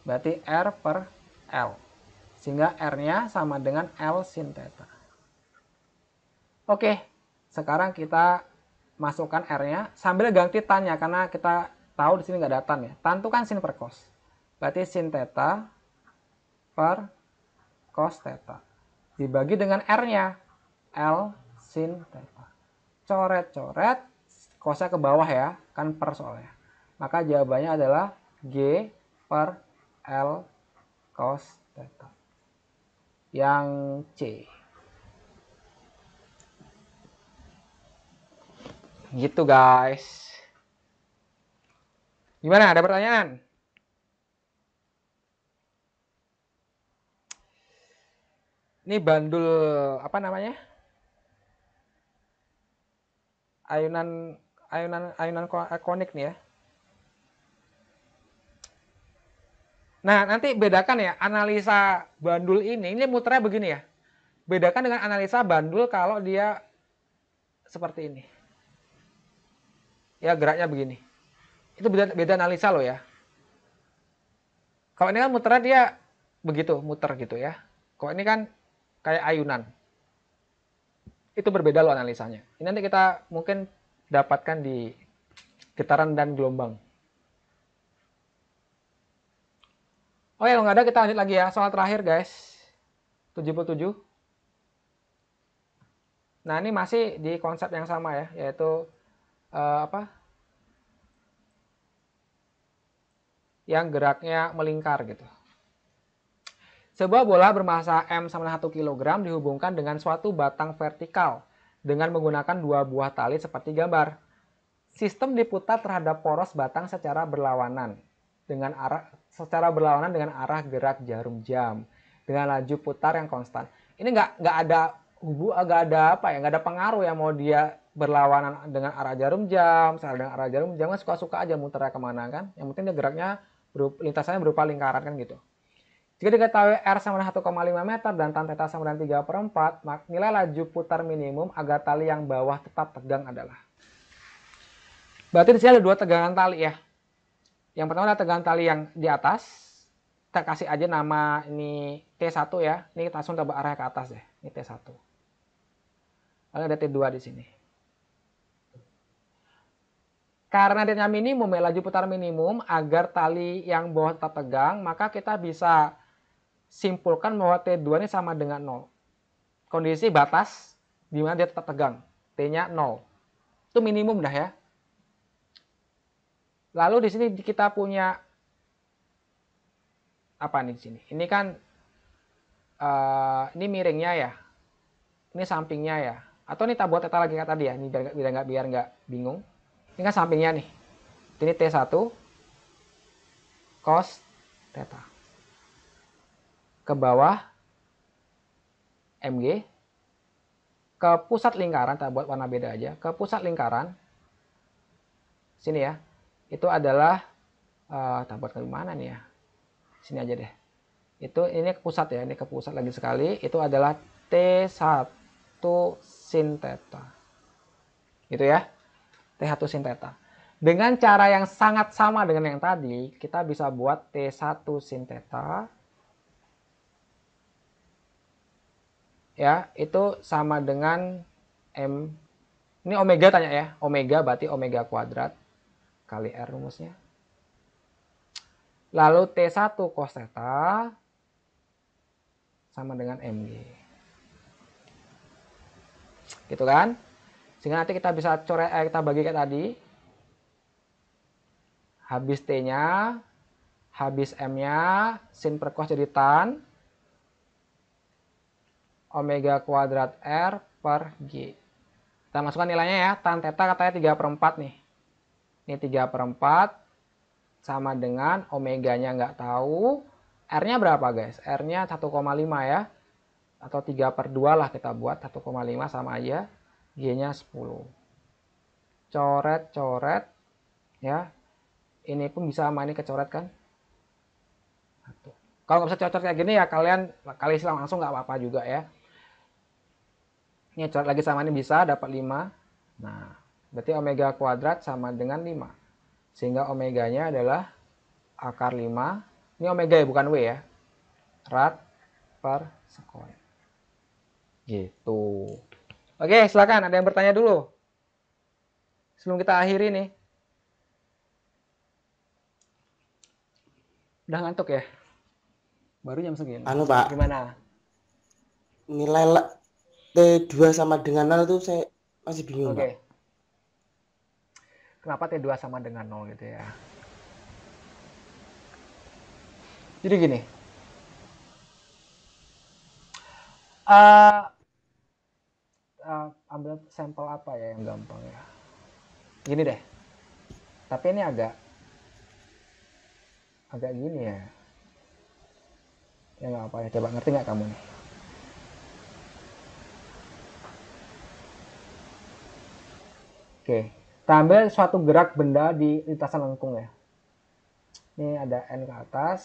Berarti R per L. Sehingga R-nya sama dengan L sin theta. Oke, sekarang kita masukkan R-nya sambil ganti tan-nya karena kita tahu di sini nggak ada tan ya. Tan itu kan sin per cos. Berarti sin theta per cos theta. Dibagi dengan R-nya. L sin theta. Coret-coret, cosnya ke bawah ya, kan per soalnya. Maka jawabannya adalah G per L cos theta. Yang C. Gitu guys. Gimana? Ada pertanyaan? Ini bandul apa namanya? Ayunan konik nih ya. Nah, nanti bedakan ya analisa bandul ini muternya begini ya. Bedakan dengan analisa bandul kalau dia seperti ini. Ya, geraknya begini. Itu beda analisa loh ya. Kalau ini kan muternya dia begitu, muter gitu ya. Kalau ini kan kayak ayunan. Itu berbeda loh analisanya. Ini nanti kita mungkin dapatkan di getaran dan gelombang. Oke, kalau nggak ada kita lanjut lagi ya. Soal terakhir guys. 77. Nah, ini masih di konsep yang sama ya. Yaitu yang geraknya melingkar gitu. Sebuah bola bermassa M sama 1 kg dihubungkan dengan suatu batang vertikal dengan menggunakan 2 buah tali seperti gambar. Sistem diputar terhadap poros batang secara berlawanan dengan arah gerak jarum jam dengan laju putar yang konstan. Ini nggak ada pengaruh ya mau dia berlawanan dengan arah jarum jam, dengan arah jarum jam kan suka-suka aja muternya kemana kan. Yang penting dia geraknya lintasannya berupa lingkaran kan gitu. Jika diketahui R sama 1,5 meter dan tan theta sama dengan 3/4, maka nilai laju putar minimum agar tali yang bawah tetap tegang adalah. Berarti di sini ada 2 tegangan tali ya. Yang pertama adalah tegangan tali yang di atas. Kita kasih aja nama ini T1 ya. Ini kita langsung coba arah ke atas deh. Ini T1. Lalu ada T2 di sini. Karena dia minimum ya, laju putar minimum agar tali yang bawah tetap tegang, maka kita bisa simpulkan bahwa T2 ini sama dengan 0. Kondisi batas di mana dia tetap tegang. T-nya 0. Itu minimum dah ya. Lalu di sini kita punya apa nih di sini? Ini kan ini miringnya ya. Ini sampingnya ya. Atau ini tak buat theta lagi kayak tadi ya. Ini biar nggak bingung. Ini kan sampingnya nih. Ini T1 cos theta. Ke bawah MG. Ke pusat lingkaran, kita buat warna beda aja. Ke pusat lingkaran. Sini ya. Itu adalah kita buat ke mana nih ya? Sini aja deh. Ini ke pusat ya, ini ke pusat lagi sekali. Itu adalah T1 sin theta. Gitu ya. T1 sin theta. Dengan cara yang sangat sama dengan yang tadi, kita bisa buat T1 sin theta. Ya, itu sama dengan M. Ini omega tanya ya. Omega berarti omega kuadrat kali R rumusnya. Lalu T1 cos theta sama dengan MG. Gitu kan? Sehingga nanti kita bisa coret, kita bagi kayak tadi. Habis T-nya, habis M-nya, sin per cos jadi tan. Omega kuadrat R per G. Kita masukkan nilainya ya. Tan theta katanya 3/4 nih. Ini 3/4 sama dengan omeganya nggak tahu. R-nya berapa guys? R-nya 1,5 ya. Atau 3/2 lah kita buat. 1,5 sama aja. G-nya 10. Coret-coret. Ya. Ini pun bisa sama ini kecoret kan. Kalau nggak bisa coret kayak gini ya kalian langsung nggak apa-apa juga ya. Ini coret lagi sama ini bisa dapat 5. Nah, berarti omega kuadrat sama dengan 5. Sehingga omeganya adalah akar 5. Ini omega ya, bukan W ya. Rad per sekunder. Gitu. Oke, silakan. Ada yang bertanya dulu? Sebelum kita akhiri nih. Udah ngantuk ya? Baru jam segini. Anu Pak, Gimana? nilai T2 sama dengan 0 itu saya masih bingung Oke. Pak. Kenapa T2 sama dengan 0 gitu ya? Jadi gini. Ambil sampel apa ya yang gampang ya? Gini deh. Tapi ini agak gini ya. Ya nggak apa ya. Coba ngerti nggak kamu nih? Oke. Kita ambil suatu gerak benda di lintasan lengkung ya. Ini ada N ke atas.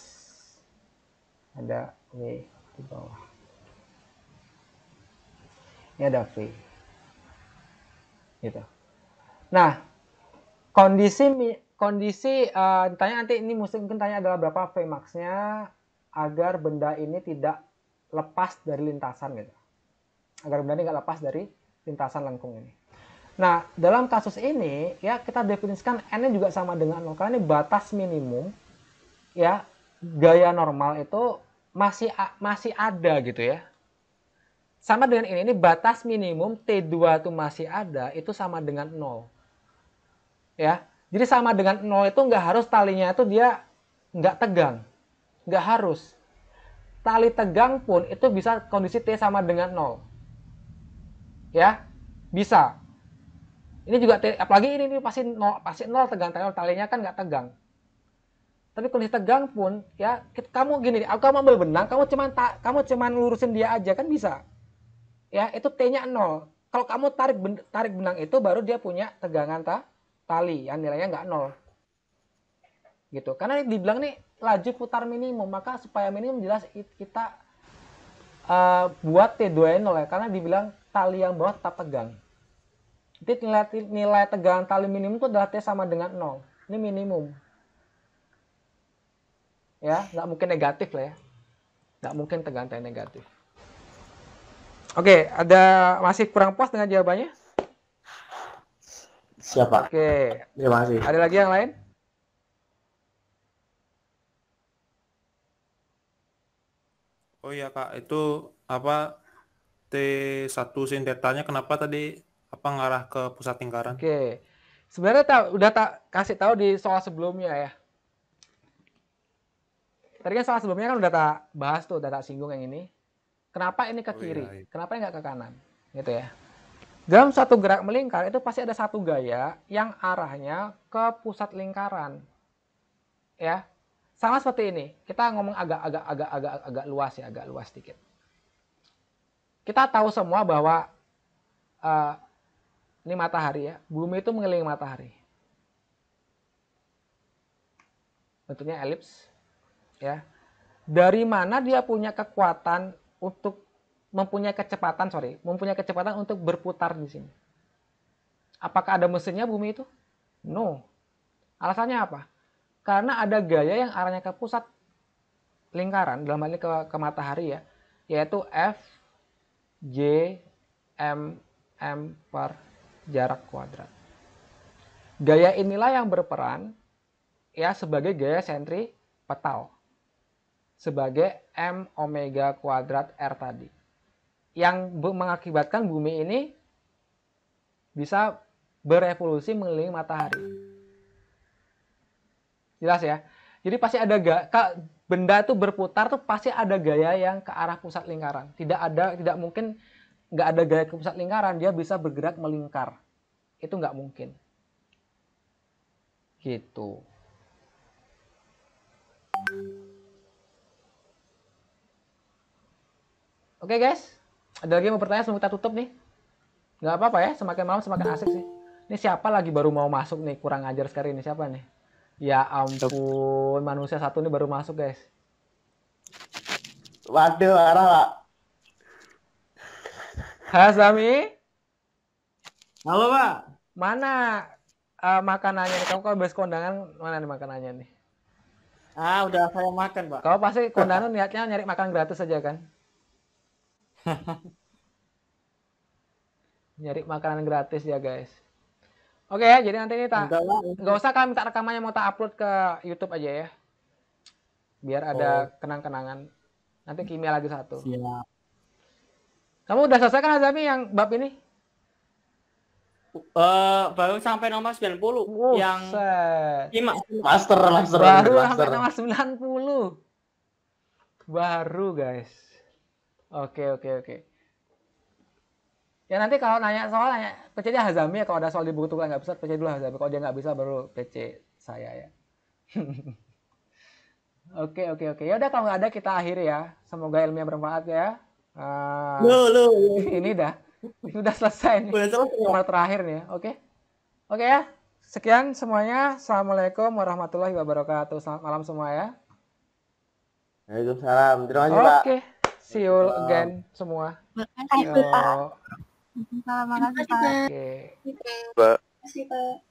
Ada W di bawah. Ini ada V. Gitu. Nah, kondisi ditanya nanti ini mungkin tanya adalah berapa V max-nya agar benda ini tidak lepas dari lintasan gitu. Agar benda ini nggak lepas dari lintasan lengkung ini. Nah, dalam kasus ini ya kita definisikan N-nya juga sama dengan 0 karena ini batas minimum ya. Gaya normal itu masih ada gitu ya. Sama dengan ini batas minimum T2 itu masih ada, itu sama dengan 0. Ya. Jadi sama dengan 0 itu nggak harus talinya itu dia nggak tegang. Nggak harus. Tali tegang pun itu bisa kondisi T sama dengan 0. Ya. Bisa. Ini juga apalagi ini pasti 0 tegang, talinya kan nggak tegang. Tapi kondisi tegang pun ya kamu gini, kamu ambil benang, kamu cuman lurusin dia aja kan bisa. Ya, itu T-nya 0. Kalau kamu tarik benang itu baru dia punya tegangan tali yang nilainya nggak 0. Gitu. Karena dibilang nih laju putar minimum, maka supaya minimum jelas kita buat T2 0 ya, karena dibilang tali yang bawah tetap tegang. Jadi nilai tegangan tali minimum itu adalah T sama dengan 0. Ini minimum. Ya, nggak mungkin negatif lah ya. Nggak mungkin tegangan tali negatif. Oke, masih kurang puas dengan jawabannya? Siapa? Oke. Terima kasih. Ada lagi yang lain? Oh iya Kak, itu apa T1 sin tetanya kenapa tadi ngarah ke pusat lingkaran? Oke. Sebenarnya udah tak kasih tahu di soal sebelumnya ya. Tadi kan soal sebelumnya kan udah tak bahas tuh, udah tak singgung yang ini. Kenapa ini ke kiri? Iya. Kenapa ini nggak ke kanan? Gitu ya. Dalam suatu gerak melingkar itu pasti ada satu gaya yang arahnya ke pusat lingkaran. Ya. Sama seperti ini. Kita ngomong agak luas ya, agak luas sedikit. Kita tahu semua bahwa ini matahari ya. Bumi itu mengelilingi matahari. Bentuknya elips. Ya. Dari mana dia punya kekuatan untuk mempunyai kecepatan untuk berputar di sini? Apakah ada mesinnya bumi itu? No. Alasannya apa? Karena ada gaya yang arahnya ke pusat lingkaran, dalam hal ini ke matahari ya, yaitu F J M per jarak kuadrat. Gaya inilah yang berperan ya sebagai gaya sentripetal. Sebagai M omega kuadrat R tadi. Yang mengakibatkan bumi ini bisa berevolusi mengelilingi matahari. Jelas ya? Jadi pasti ada benda itu berputar tuh pasti ada gaya yang ke arah pusat lingkaran. Tidak mungkin nggak ada gaya ke pusat lingkaran, dia bisa bergerak melingkar. Itu nggak mungkin. Gitu. Oke guys, ada lagi yang mau bertanya sebelum kita tutup nih? Nggak apa-apa ya, semakin malam semakin asik sih. Ini siapa lagi baru mau masuk nih, kurang ajar sekali ini, siapa nih? Ya ampun, manusia satu nih baru masuk guys. Waduh, arah Pak. Hazami, Halo Pak. mana makanannya nih? Kamu kalau habis kondangan, mana nih makanannya nih? Ah, udah saya makan Pak. Kau pasti kondangan niatnya nyari makan gratis aja kan? Nyari makanan gratis ya guys. Oke ya, jadi nanti ini Enggak lah. nggak usah kalian minta rekamannya, mau tak upload ke YouTube aja ya. Biar ada kenang-kenangan. Nanti kimia lagi satu. Siap. Kamu udah selesai kan Azami yang bab ini? Baru sampai nomor 90 yang Buset. Master. Baru master. sampai nomor 90. Baru guys. Oke. Ya nanti kalau nanya soal, nanya PC dia Hazami ya. Kalau ada soal di buku tugas nggak bisa, PC dulu Hazami. Kalau dia nggak bisa baru PC saya ya. Oke. Ya udah, kalau nggak ada kita akhiri ya. Semoga ilmunya bermanfaat ya. Ini udah selesai nih. Udah selesai. Nomor terakhir nih ya. Oke ya. Sekian semuanya. Assalamualaikum warahmatullahi wabarakatuh. Selamat malam semua ya. Waalaikumsalam. Terima kasih Pak. Oke. See you again semua. Makasih, Pak. Yo. Terima kasih, Pak. Oke. Pak. Terima kasih, Pak.